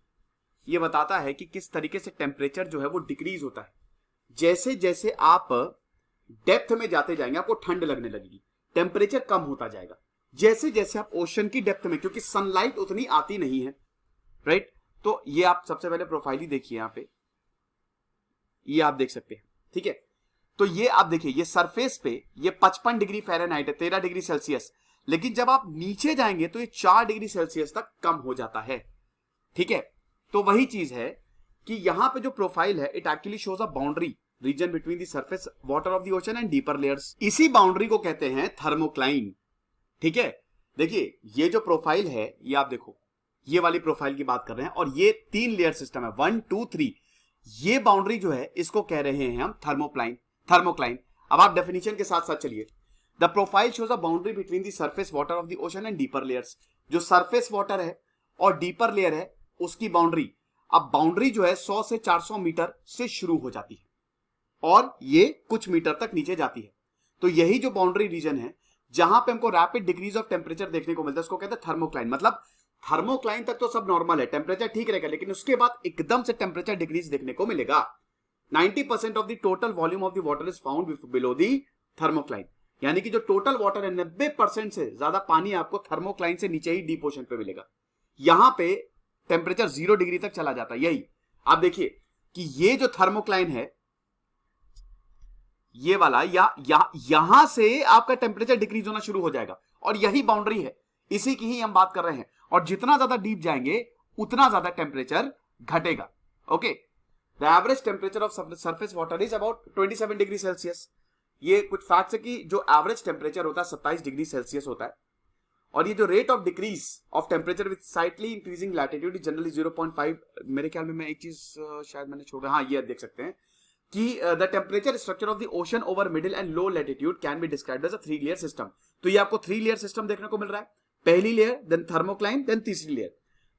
ये बताता है कि किस तरीके से टेम्परेचर जो है वो डिक्रीज होता है. जैसे जैसे आप डेप्थ में जाते जाएंगे आपको ठंड लगने लगेगी, टेम्परेचर कम होता जाएगा. जैसे जैसे आप ओशन की डेप्थ में, क्योंकि सनलाइट उतनी आती नहीं है, राइट. तो ये आप सबसे पहले प्रोफाइल ही देखिए, यहां पे ये आप देख सकते हैं. ठीक है, तो ये आप देखिए ये सरफेस पे ये 55 डिग्री फ़ारेनहाइट है, 13 डिग्री सेल्सियस, लेकिन जब आप नीचे जाएंगे तो ये 4 डिग्री सेल्सियस तक कम हो जाता है. ठीक है, तो वही चीज है कि यहां पे जो प्रोफाइल है it actually shows a boundary region between the surface water of the ocean and deeper layers. इसी बाउंड्री को कहते हैं थर्मोक्लाइन. ठीक है, देखिए ये जो प्रोफाइल है ये आप देखो, ये वाली प्रोफाइल की बात कर रहे हैं, और ये 3 लेयर सिस्टम है, 1 2 3. ये बाउंड्री जो है इसको कह रहे हैं हम थर्मोक्लाइन. अब आप डेफिनेशन के साथ साथ चलिए. The profile shows a boundary between the surface water of the ocean and deeper layers. जो सरफेस वाटर है और डीपर लेयर है उसकी बाउंड्री. अब बाउंड्री जो है 100 से 400 मीटर से शुरू हो जाती है और ये कुछ मीटर तक नीचे जाती है. तो यही जो बाउंड्री रीजन है जहां पे हमको रैपिड डिक्रीज ऑफ टेम्परेचर देखने को मिलता है उसको कहते हैं थर्मोक्लाइन. मतलब थर्मोक्लाइन तक तो सब नॉर्मल है, टेम्परेचर ठीक रहेगा, लेकिन उसके बाद एकदम से टेम्परेचर डिक्रीज देखने को मिलेगा. 90% of the total volume of the water is found below the thermocline. यानी कि जो टोटल वाटर है 90% से ज्यादा पानी आपको थर्मोक्लाइन से नीचे ही डीप ओशन पे मिलेगा. यहां पे टेम्परेचर 0 डिग्री तक चला जाता है. यही आप देखिए कि ये जो थर्मोक्लाइन है ये वाला यहां से आपका टेम्परेचर डिक्रीज होना शुरू हो जाएगा, और यही बाउंड्री है, इसी की ही हम बात कर रहे हैं. और जितना ज्यादा डीप जाएंगे उतना ज्यादा टेम्परेचर घटेगा. Okay, the average temperature of surface water is about 27 degree Celsius. ये कुछ फैक्ट्स है कि जो एवरेज टेम्परेचर होता है 27 डिग्री सेल्सियस होता है, और ये जो rate of decrease of temperature with slightly increasing latitude is generally 0.5. मेरे ख्याल में मैं एक चीज शायद मैंने छोड़ा, हाँ ये देख सकते हैं कि the temperature structure of the ocean over middle and low latitude can be described as a 3 layer system. तो ये आपको 3 लेयर सिस्टम देखने को मिल रहा है. पहली लेयर, देन थर्मोक्लाइन, देन तीसरी लेयर.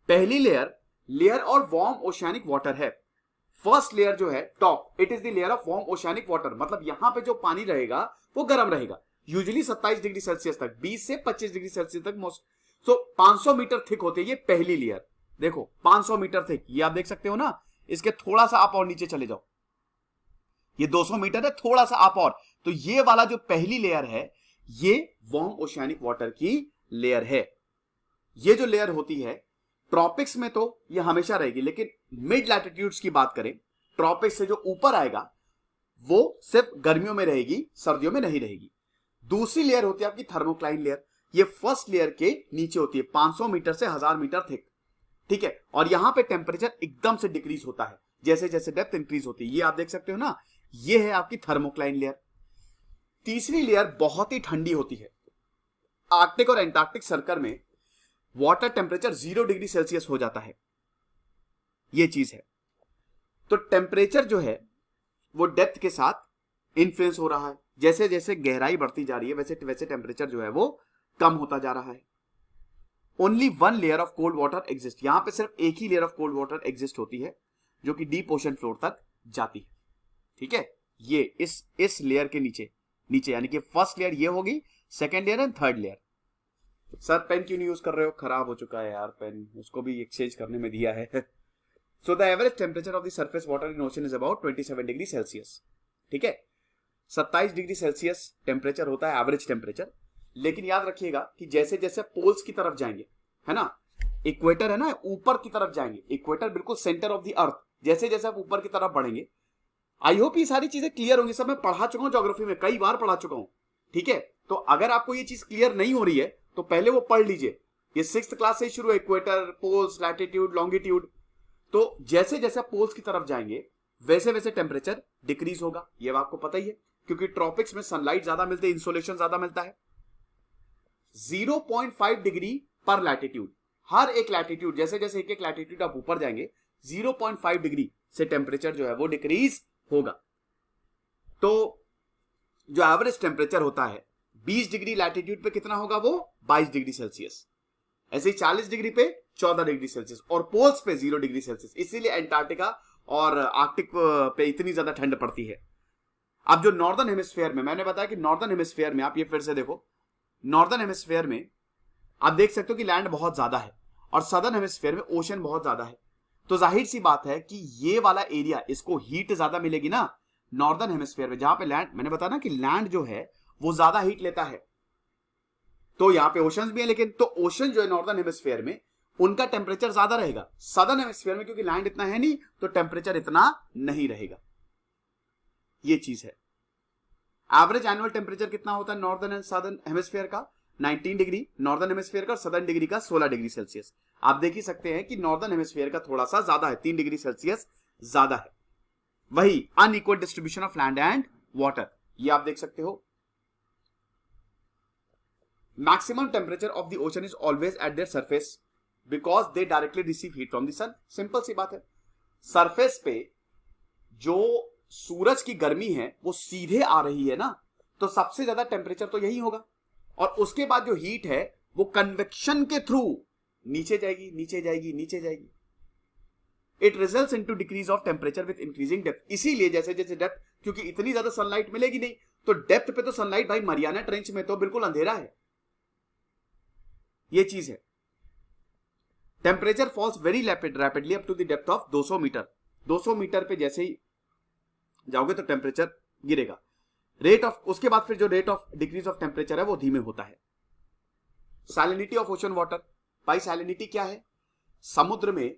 पहली लेयर और वार्म ओशियानिक वाटर है. फर्स्ट लेयर जो है top, it is the layer of warm oceanic water. मतलब यहां पे जो पानी रहेगा वो गर्म रहेगा, यूजुअली 27 डिग्री सेल्सियस तक, 20 से 25 डिग्री सेल्सियस तक मोस्ट. सो 500 मीटर थिक होती है ये पहली लेयर. देखो 500 मीटर थिक, ये आप देख सकते हो ना. इसके थोड़ा सा आप और नीचे चले जाओ, ये 200 मीटर है, थोड़ा सा आप और. तो ये वाला जो पहली लेयर है ये वार्म ओशियानिक वाटर की लेयर है. ये जो लेयर होती है ट्रॉपिक्स में तो ये हमेशा रहेगी, लेकिन मिड लैटिट्यूड्स की बात करें, ट्रॉपिक्स से जो ऊपर आएगा वो सिर्फ गर्मियों में रहेगी, सर्दियों में नहीं रहेगी. दूसरी लेयर होती है आपकी थर्मोक्लाइन लेयर. ये फर्स्ट लेयर के नीचे होती है, 500 मीटर से 1000 मीटर थिक. ठीक है, और यहां पे टेम्परेचर एकदम से डिक्रीज होता है जैसे जैसे डेप्थ इंक्रीज होती है. ये आप देख सकते हो ना, ये है आपकी थर्मोक्लाइन लेयर. तीसरी लेयर बहुत ही ठंडी होती है. आर्कटिक और एंटार्क्टिक सर्कल में वाटर टेम्परेचर 0 डिग्री सेल्सियस हो जाता है. ये चीज है. तो टेम्परेचर जो है वो डेप्थ के साथ इन्फ्लुएंस हो रहा है. जैसे जैसे गहराई बढ़ती जा रही है वैसे वैसे टेम्परेचर जो है वो कम होता जा रहा है. Only 1 layer of cold water exist. यहां पे सिर्फ एक ही layer of cold water exist होती है जो कि डीप ओशन फ्लोर तक जाती है. ठीक है, ये इस लेयर के नीचे यानी कि फर्स्ट लेयर ये होगी, second layer and third layer. Sir pen क्यों नहीं यूज कर रहे हो? खराब हो चुका है यार पेन, उसको भी एक्सचेंज करने में दिया है. So the average temperature of the surface water in ocean is about 27 degree Celsius. ठीक है, 27 डिग्री सेल्सियस टेम्परेचर होता है एवरेज टेम्परेचर. लेकिन याद रखिएगा कि जैसे जैसे पोल्स की तरफ जाएंगे, है ना, इक्वेटर है ना, ऊपर की तरफ जाएंगे, इक्वेटर बिल्कुल सेंटर ऑफ द अर्थ, जैसे जैसे आप ऊपर की तरफ बढ़ेंगे. आई होप ये सारी चीजें क्लियर होंगी. सब मैं पढ़ा चुका हूं ज्योग्राफी में, कई बार पढ़ा चुका हूं. ठीक है, तो अगर आपको ये चीज क्लियर नहीं हो रही है तो पहले वो पढ़ लीजिए. ये 6th क्लास से शुरू है, इक्वेटर, पोल्स, लैटिट्यूड, लॉन्गिट्यूड. तो जैसे जैसे पोल्स की तरफ जाएंगे वैसे वैसे टेम्परेचर डिक्रीज होगा. ये आपको पता ही है, क्योंकि ट्रॉपिक्स में सनलाइट ज्यादा मिलती है, इंसोलेशन ज्यादा मिलता है. 0.5 डिग्री पर लैटिट्यूड. हर एक लैटिट्यूड, जैसे जैसे एक एक लैटिट्यूड आप ऊपर जाएंगे 0.5 डिग्री से टेम्परेचर जो है वो डिक्रीज होगा. तो जो एवरेज टेम्परेचर होता है 20 डिग्री लैटिट्यूड पे कितना होगा, वो 22 डिग्री सेल्सियस। ऐसे ही 40 डिग्री पे 14 डिग्री सेल्सियस और पोल्स पे 0 डिग्री सेल्सियस। इसीलिए एंटार्क्टिका और आर्कटिक पे इतनी ज्यादा ठंड पड़ती है। अब जो नॉर्दर्न हेमिस्फीयर में, मैंने बताया कि नॉर्दर्न हेमिस्फीयर में, आप ये फिर से देखो, नॉर्दर्न हेमिस्फीयर में आप देख सकते हो कि लैंड बहुत ज्यादा है और सदर्न हेमिस्फीयर में ओशन बहुत ज्यादा है। तो जाहिर सी बात है कि ये वाला एरिया, इसको हीट ज्यादा मिलेगी ना नॉर्दर्न हेमिस्फीयर में, जहां पे लैंड, मैंने बताया ना कि लैंड जो है वो ज्यादा हीट लेता है। तो यहां पे ओशंस भी है, लेकिन तो ओशन जो है नॉर्दर्न हेमिस्फीयर में उनका टेम्परेचर ज्यादा रहेगा। सदर्न हेमिस्फीयर में क्योंकि लैंड इतना है नहीं तो टेम्परेचर इतना नहीं रहेगा। ये चीज है। एवरेज एनुअल टेम्परेचर कितना होता है नॉर्दर्न एंड सदर्न हेमिस्फीयर का, 19 डिग्री नॉर्दर्न हेमिस्फीयर का, और सदर्न डिग्री का 16 डिग्री सेल्सियस। आप देख ही सकते हैं कि नॉर्दर्न हेमिस्फीयर का थोड़ा सा ज्यादा है, 3 डिग्री सेल्सियस ज्यादा है। वही unequal distribution of land and water, ये आप देख सकते हो। Maximum temperature of the ocean is always at their surface because they directly receive heat from the sun. Simple सी बात है, सरफेस पे जो सूरज की गर्मी है वो सीधे आ रही है ना, तो सबसे ज्यादा टेम्परेचर तो यही होगा। और उसके बाद जो हीट है वो कन्वेक्शन के थ्रू नीचे जाएगी, नीचे जाएगी, नीचे जाएगी। It results into decrease of temperature with increasing depth. इसीलिए जैसे जैसे डेप्थ, क्योंकि इतनी ज्यादा सनलाइट मिलेगी नहीं, तो डेप्थ पे तो सनलाइट, भाई मरियाना ट्रेंच में तो बिल्कुल अंधेरा है। ये चीज है। Temperature falls very rapidly up to the depth of 200 metre. 200 metre पे जैसे ही जाओगे तो टेम्परेचर गिरेगा। रेट ऑफ, उसके बाद फिर जो rate of decrease of temperature है वो धीमे होता है। सैलिनिटी ऑफ ओशन वाटर, भाई सैलिनिटी क्या है? समुद्र में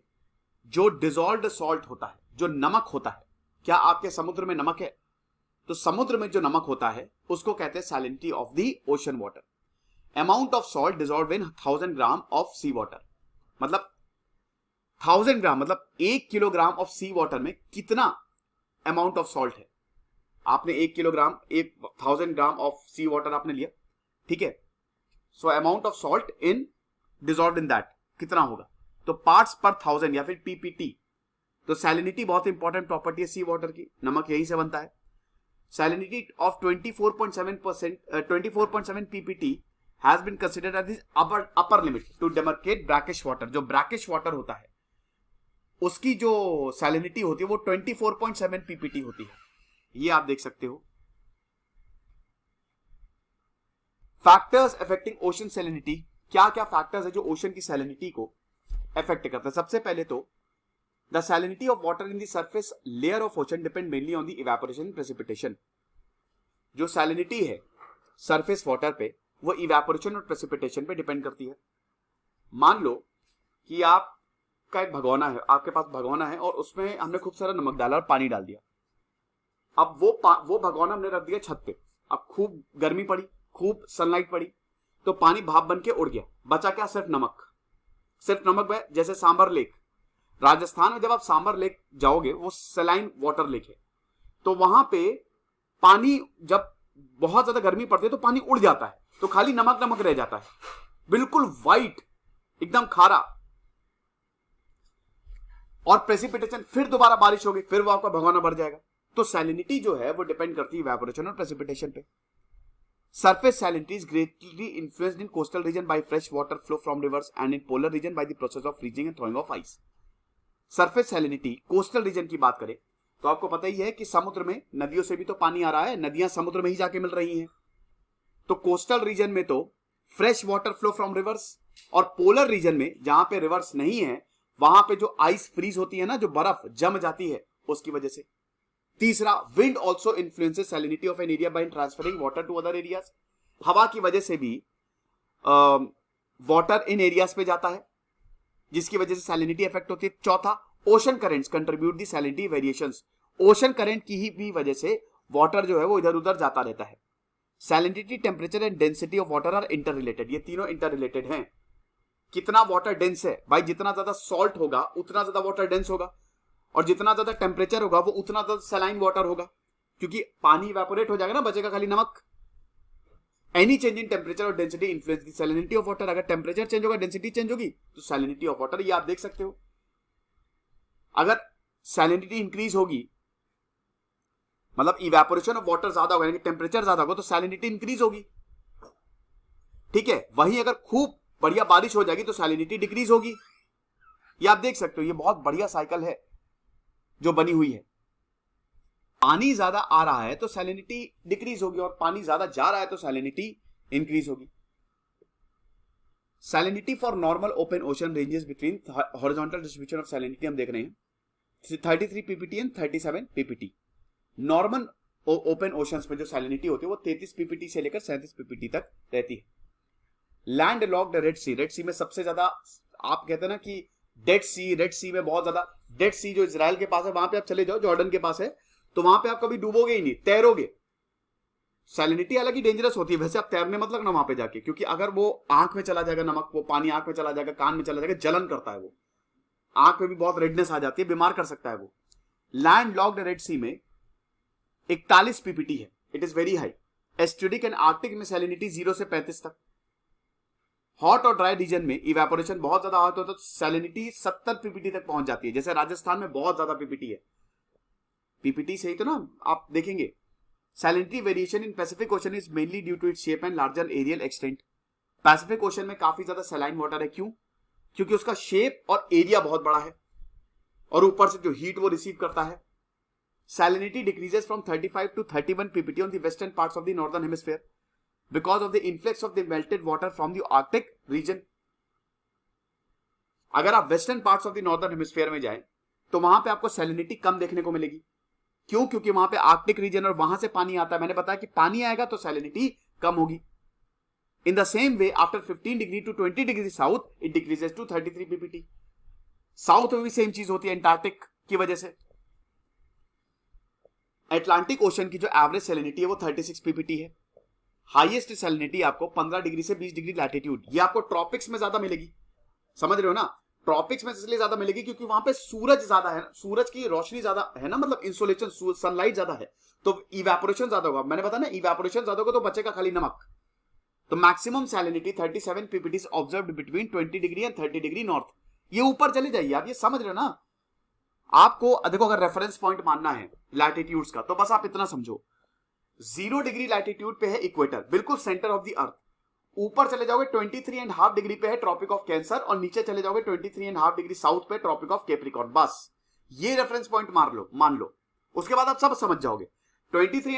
जो डिसॉल्व्ड सॉल्ट होता है, जो नमक होता है, क्या आपके समुद्र में नमक है? तो समुद्र में जो नमक होता है उसको कहते हैं salinity of the ocean water. Amount of salt dissolve in 1000 gram of sea water, मतलब 1000 ग्राम मतलब 1 किलोग्राम ऑफ सी वाटर में कितना अमाउंट ऑफ सॉल्ट है। आपने 1 kilogram, 1000 gram of sea water आपने लिया, ठीक है। So amount of salt in dissolved in that कितना होगा? तो पार्ट्स पर 1000 या फिर पीपीटी। तो सैलिनिटी बहुत इंपॉर्टेंट प्रॉपर्टी है सी वाटर की, नमक यहीं से बनता है। Salinity of 24.7 PPT has been considered as upper limit to demarcate brackish water. जो ब्रैकिश वाटर होता है उसकी जो सैलिनिटी होती है वो 24.7 पीपीटी होती है। ये आप देख सकते हो। फैक्टर्स अफेक्टिंग ओशन सैलिनिटी, क्या क्या फैक्टर्स है जो ओशन की सैलिनिटी को अफेक्ट करता है? सबसे पहले तो the salinity of water in the surface layer of ocean depend mainly on the evaporation and precipitation. जो सैलिनिटी है सरफेस वाटर पे वो इवेपोरेशन और प्रेसिपिटेशन पे डिपेंड करती है। मान लो कि आपका एक भगोना है, आपके पास भगोना है और उसमें हमने खूब सारा नमक डाला और पानी डाल दिया। अब वो भगोना हमने रख दिया छत पे। अब खूब गर्मी पड़ी, खूब सनलाइट पड़ी, तो पानी भाप बन के उड़ गया। बचा क्या? सिर्फ नमक। सिर्फ नमक है। जैसे सांबर लेक, राजस्थान में जब आप सांबर लेक जाओगे वो सलाइन वाटर लेक है, तो वहां पे पानी जब बहुत ज्यादा गर्मी पड़ती है तो पानी उड़ जाता है, तो खाली नमक नमक रह जाता है, बिल्कुल व्हाइट, एकदम खारा। और प्रेसिपिटेशन, फिर दोबारा बारिश होगी, फिर वो आपका भगोना भर जाएगा। तो सैलिनिटी जो है वो डिपेंड करती है इवेपोरेशन और प्रेसिपिटेशन पे। Surface salinity is greatly influenced in coastal region by fresh water flow from rivers and in polar region by the process of freezing and throwing of ice. Surface salinity coastal region की बात करें तो आपको पता ही है कि समुद्र में नदियों से भी तो पानी आ रहा है, नदियां समुद्र में ही जाके मिल रही हैं। तो कोस्टल रीजन में तो fresh water flow from reverse, और पोलर रीजन में जहां पे रिवर्स नहीं है वहां पे जो आइस फ्रीज होती है ना, जो बर्फ जम जाती है उसकी वजह से। तीसरा, wind also influences salinity of an area by transferring water to other areas. हवा की वजह से भी वाटर इन एरियाज पे जाता है, जिसकी वजह से सैलिनिटी इफेक्ट होती है। चौथा, ओशन करेंट्स कंट्रीब्यूट दी सैलिनिटी वेरिएशंस। ओशन करंट की ही भी वजह से वाटर जो है वो इधर उधर जाता रहता है। Salinity, temperature and density of water are interrelated. ये तीनों इंटर रिलेटेड हैं। कितना वाटर डेंस है भाई, जितना ज्यादा सॉल्ट होगा उतना ज्यादा वाटर डेंस होगा, और जितना ज्यादा टेम्परेचर होगा वो उतना ज्यादा सलाइन वाटर होगा, क्योंकि पानी इवेपोरेट हो जाएगा ना, बचेगा खाली नमक। एनी चेंज इन टेम्परेचर और density influence the salinity of water. अगर टेम्परेचर चेंज होगा, डेंसिटी चेंज होगी, तो सैलिनिटी ऑफ वाटर, ये आप देख सकते हो। अगर सैलिनिटी इंक्रीज होगी मतलब इवेपोरेशन ऑफ वाटर ज्यादा होगा, यानी टेम्परेचर ज्यादा होगा तो सैलिनिटी इंक्रीज होगी। ठीक है, वहीं अगर खूब बढ़िया बारिश हो जाएगी तो सैलिनिटी डिक्रीज होगी। ये आप देख सकते हो, ये बहुत बढ़िया साइकिल है जो बनी हुई है। पानी ज्यादा आ रहा है तो सैलिनिटी डिक्रीज होगी, और पानी ज्यादा जा रहा है तो सैलिनिटी इंक्रीज होगी। Salinity for normal open ocean ranges between horizontal distribution of salinity हम देख रहे हैं 33 PPT and 37 PPT. Normal open oceans में जो सैलिनिटी होती है वो 33 पीपीटी से लेकर 37 पीपीटी तक रहती है। लैंड लॉक्ड रेड सी में सबसे ज्यादा, आप कहते हैं ना कि रेड सी में बहुत ज्यादा, डेड सी जो इजराइल के पास है वहां पे आप चले जाओ, जॉर्डन के पास है, तो वहां पे आप कभी डूबोगे ही नहीं, तैरोगे। सैलिनिटी हालांकि डेंजरस होती है, वैसे आप तैरने मत लगना वहां पे जाके, क्योंकि अगर वो आंख में चला जाएगा नमक, वो पानी आंख में चला जाएगा, कान में चला जाएगा, जलन करता है वो, आंख में भी बहुत रेडनेस आ जाती है, बीमार कर सकता है वो। लैंड लॉक्ड रेड सी में 41 पीपीटी है, इट इज वेरी हाई। एस्ट्रिडिक एंड आर्कटिक में सैलिनिटी 0 से 35 तक। हॉट और ड्राई रीजन में इवेपोरेशन बहुत ज्यादा हॉट होता है तो सैलिनिटी 70 पीपीटी तक पहुंच जाती है। जैसे राजस्थान में बहुत ज्यादा पीपीटी है, पीपीटी से ही तो ना आप देखेंगे। Salinity variation in Pacific ocean is mainly due to its shape and larger areal extent. Pacific ocean में काफी ज्यादा सैलाइन वाटर है, क्यों? क्योंकि उसका शेप और एरिया बहुत बड़ा है, और ऊपर से जो हीट वो रिसीव करता है। Salinity decreases from 35 to 31 PPT on the western parts of the northern hemisphere because of the influx of the melted water from the Arctic region। अगर आप western parts of the northern hemisphere में जाएं तो वहां पे आपको salinity कम देखने को मिलेगी। क्यों? क्योंकि वहां पे आर्कटिक रीजन और वहां से पानी आता है। मैंने बताया कि पानी आएगा तो सैलिनिटी कम होगी। In the same way after 15 degree to 20 degree south it decreases to 33 PPT. South में भी सेम चीज होती है एंटार्क्टिक की वजह से। अटलांटिक ओशन की जो एवरेज सैलिनिटी है वो 36 पीपीटी है। हाईएस्ट सैलिनिटी आपको 15 डिग्री से 20 डिग्री लैटिट्यूड, ये आपको ट्रॉपिक्स में ज्यादा मिलेगी। समझ रहे हो ना? ट्रॉपिक्स में इसलिए ज्यादा मिलेगी क्योंकि वहां पे सूरज ज्यादा है, सूरज की रोशनी ज्यादा है ना, मतलब इंसोलेशन, सनलाइट ज्यादा है, तो इवेपोरेशन ज्यादा होगा। मैंने बताया ना, इवेपोरेशन ज्यादा होगा तो बचेगा खाली नमक। तो maximum salinity 37 PPT observed between 20 degree and 30 degree north. ये ऊपर चले जाइए आप, ये समझ रहे हो ना? आपको देखो, अगर रेफरेंस पॉइंट मानना है लैटिट्यूड्स का तो बस आप इतना समझो, 0 डिग्री लैटिट्यूड पे है इक्वेटर, बिल्कुल सेंटर ऑफ द अर्थ। ऊपर चले जाओगे 23.5 डिग्री पे है ट्रॉपिक ऑफ कैंसर, और नीचे चले जाओगे 23.5 डिग्री साउथ पे ट्रॉपिक ऑफ कैप्रिकॉर्न। बस ये रेफरेंस पॉइंट मान लो, उसके बाद आप सब समझ जाओगे। 23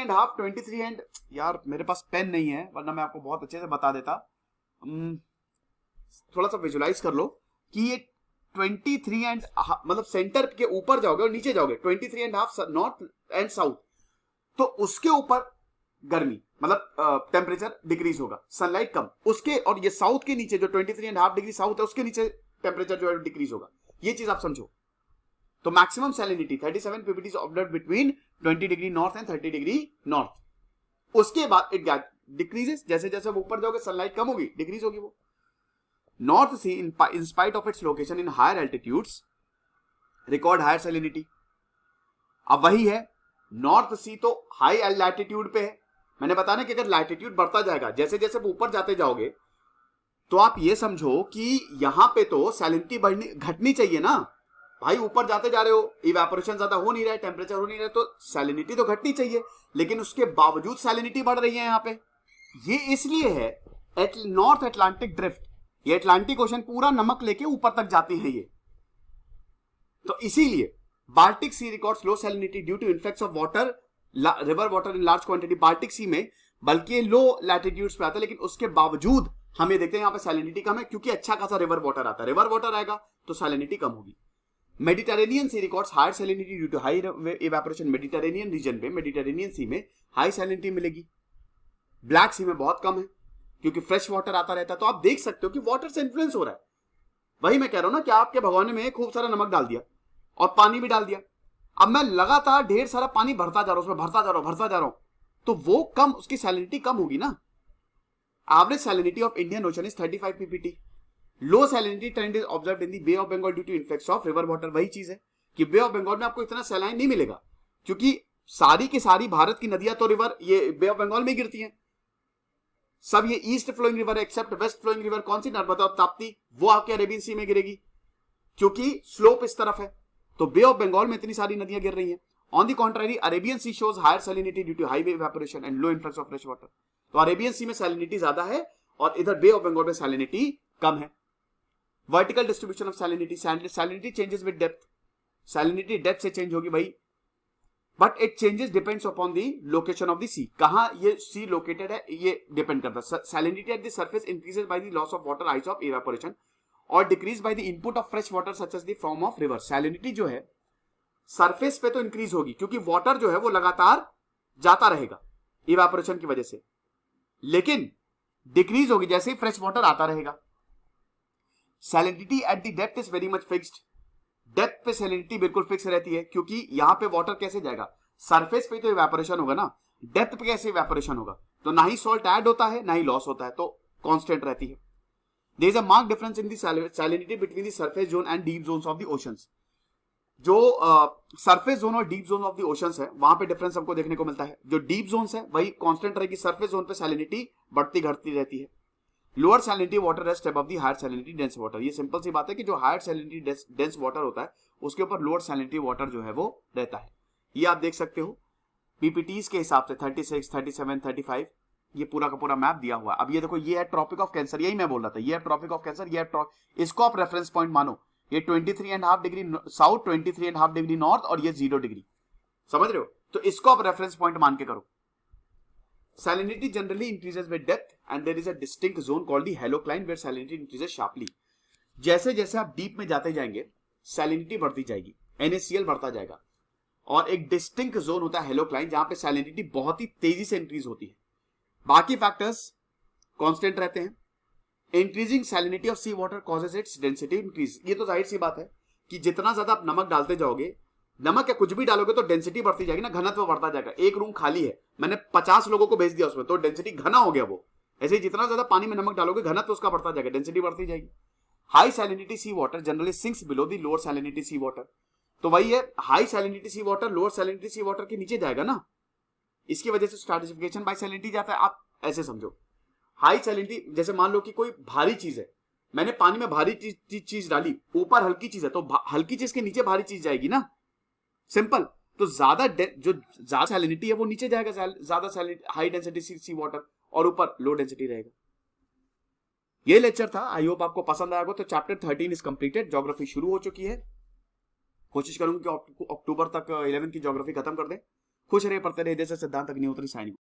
एंड यार मेरे पास पेन नहीं है, वरना मैं आपको बहुत अच्छे से बता देता। थोड़ा सा विजुलाइज कर लो कि ये 23 एंड मतलब सेंटर के ऊपर जाओगे और नीचे जाओगे 23.5 नॉर्थ एंड साउथ, तो उसके ऊपर गर्मी, मतलब टेम्परेचर डिक्रीज होगा, सनलाइट कम, उसके और ये साउथ के नीचे जो 23.5 डिग्री साउथ है उसके नीचे टेम्परेचर जो है डिक्रीज होगा। ये चीज आप समझो। तो maximum salinity 37 PPT observed between 20 degree north and 30 degree north. उसके बाद इट डिक्रीजेस, जैसे जैसे वो ऊपर जाओगे सनलाइट कम होगी, डिक्रीज होगी वो। North Sea in spite of its location in higher altitudes record higher salinity. अब वही है, नॉर्थ सी तो हाई लैटिट्यूड पे है। मैंने बताया ना कि अगर लैटिट्यूड बढ़ता जाएगा, जैसे जैसे ऊपर जाते जाओगे, तो आप ये समझो कि यहां पे तो सैलिनिटी घटनी चाहिए ना भाई। ऊपर जाते जा रहे हो, इवेपोरेशन ज्यादा हो नहीं रहा है, टेम्परेचर हो नहीं रहा है, तो सैलिनिटी तो घटनी चाहिए, लेकिन उसके बावजूद सैलिनिटी बढ़ रही है यहां पे। ये इसलिए है नॉर्थ अटलांटिक ड्रिफ्ट, ये अटलांटिक ओशन पूरा नमक लेके ऊपर तक जाती है ये, तो इसीलिए Baltic sea records low salinity due to influx of water, river water in large quantity. Baltic sea में बल्कि लो लैटिट्यूड्स पे आता है, लेकिन उसके बावजूद हम ये देखते हैं यहाँ पे सैलिनिटी कम है, क्योंकि अच्छा खासा रिवर वाटर आता है। रिवर वाटर आएगा तो सैलिनिटी कम होगी। Mediterranean sea records higher salinity due to high evaporation. Mediterranean region पे, मेडिटेरेनियन सी में हाई सैलिनिटी मिलेगी। ब्लैक सी में बहुत कम है, क्योंकि फ्रेश वाटर आता रहता है। तो आप देख सकते हो कि वाटर से इन्फ्लुएंस हो रहा है। वही मैं कह रहा हूं ना कि आपके भगवान में खूब सारा नमक डाल दिया और पानी भी डाल दिया, अब मैं लगातार ढेर सारा पानी भरता जा रहा हूं, उसमें भरता जा रहा हूं, तो वो कम, उसकी सैलिनिटी कम होगी ना। Average salinity of Indian ocean is 35 PPT. Low salinity trend is observed in the bay of Bengal due to influx of river water. वही चीज है कि बे ऑफ बंगाल में आपको इतना सैलाइन नहीं मिलेगा, क्योंकि सारी की सारी भारत की नदियां तो रिवर ये बे ऑफ बंगाल में गिरती हैं। सब ये east flowing river except west flowing river, कौन सी? नर्मदा और ताप्ती, वो आपके अरेबियन सी में गिरेगी, क्योंकि स्लोप इस तरफ है। तो बे ऑफ बंगाल में इतनी सारी नदियां गिर रही हैं। On the contrary Arabian sea shows higher salinity due to high evaporation and low influx of fresh water. तो अरेबियन सी में सैलिनिटी ज्यादा है और इधर बे ऑफ बंगाल में सैलिनिटी कम है। Vertical distribution of salinity, salinity changes with depth, salinity depth से चेंज होगी भाई, but it changes depends upon the location of the sea, कहां ये सी लोकेटेड है ये डिपेंड करता है। Salinity at the surface increases by the loss of water ice of evaporation और decrease by the input of fresh water such as the form of river. Salinity जो है surface पे तो increase होगी क्योंकि वाटर जो है वो लगातार जाता रहेगा इवेपोरेशन की वजह से, लेकिन डिक्रीज होगी जैसे ही फ्रेश वाटर आता रहेगा। Salinity at the depth is very much fixed, depth पे सैलिनिटी बिल्कुल फिक्स रहती है क्योंकि यहां पे वाटर कैसे जाएगा, सरफेस पे तो इवेपोरेशन होगा ना, डेप्थ पे कैसे इवेपोरेशन होगा, तो ना ही सॉल्ट ऐड होता है ना ही लॉस होता है, तो कांस्टेंट रहती है। There is a marked difference in the salinity between the surface zone and deep zones of the oceans. जो सरफेस जोन और deep zone of the oceans है वहां पे डिफरेंस हमको देखने को मिलता है। जो डीप जोन्स है वही कांस्टेंट रहेगी, सरफेस जोन पे सैलिनिटी बढ़ती घटती रहती है। Lower salinity water rest above the higher salinity dense water, ये सिंपल सी बात है कि जो हायर सैलिनिटी डेंस वाटर होता है उसके ऊपर लोअर सैलिनिटी वाटर जो है वो रहता है। ये आप देख सकते हो पीपीटीज के हिसाब से 36, 37, 35 ये पूरा का पूरा मैप दिया हुआ है। अब ये देखो ये है ट्रॉपिक ऑफ कैंसर, यही मैं बोल रहा था, ये है ट्रॉपिक ऑफ कैंसर, ये है इसको आप रेफरेंस पॉइंट मानो। ये 23.5 डिग्री साउथ, 23.5 डिग्री नॉर्थ और ये 0 डिग्री, समझ रहे हो, तो इसको आप रेफरेंस पॉइंट मान के करो। Salinity generally increases with depth and there is a distinct zone called the halocline where salinity increases sharply। जैसे जैसे आप डीप में जाते जाएंगे सैलिनिटी बढ़ती जाएगी, NaCl बढ़ता जाएगा और एक डिस्टिंक्ट जोन होता है हेलोक्लाइन जहां पे सैलिनिटी बहुत ही तेजी से इंक्रीज होती है। बाकी फैक्टर्स कांस्टेंट रहते हैं। Increasing salinity of sea water causes its density increase, ये तो जाहिर सी बात है कि जितना ज्यादा आप नमक डालते जाओगे, नमक या कुछ भी डालोगे तो डेंसिटी बढ़ती जाएगी ना, घनत्व बढ़ता जाएगा। एक रूम खाली है, मैंने 50 लोगों को भेज दिया उसमें, तो डेंसिटी घना हो गया वो। ऐसे ही जितना ज्यादा पानी में नमक डालोगे घनत्व उसका बढ़ता जाएगा, डेंसिटी बढ़ती जाएगी। High salinity sea water generally sinks below the lower salinity sea water, तो वही है high salinity sea water lower salinity sea water के नीचे जाएगा ना, इसकी वजह से स्ट्रैटिफिकेशन बाय सैलिनिटी जाता है। आप ऐसे समझो हाई सैलिनिटी, जैसे मान लो कि कोई भारी चीज है, मैंने पानी में भारी चीज डाली, ऊपर हल्की चीज है, तो हल्की चीज के नीचे भारी चीज जाएगी ना, सिंपल। तो जो ज्यादा सैलिनिटी है वो नीचे जाएगा, ज्यादा हाई डेंसिटी सी वाटर, और ऊपर लो डेंसिटी रहेगा। ये लेक्चर था, आई होप आपको पसंद आएगा। तो चैप्टर 13 इज कंप्लीटेड, ज्योग्राफी शुरू हो चुकी है। कोशिश करूंगी कि अक्टूबर तक 11 की ज्योग्राफी खत्म कर दें। खुश रहे, पढ़ते रहे। जैसे सिद्धांत अग्निहोत्री साइनिंग।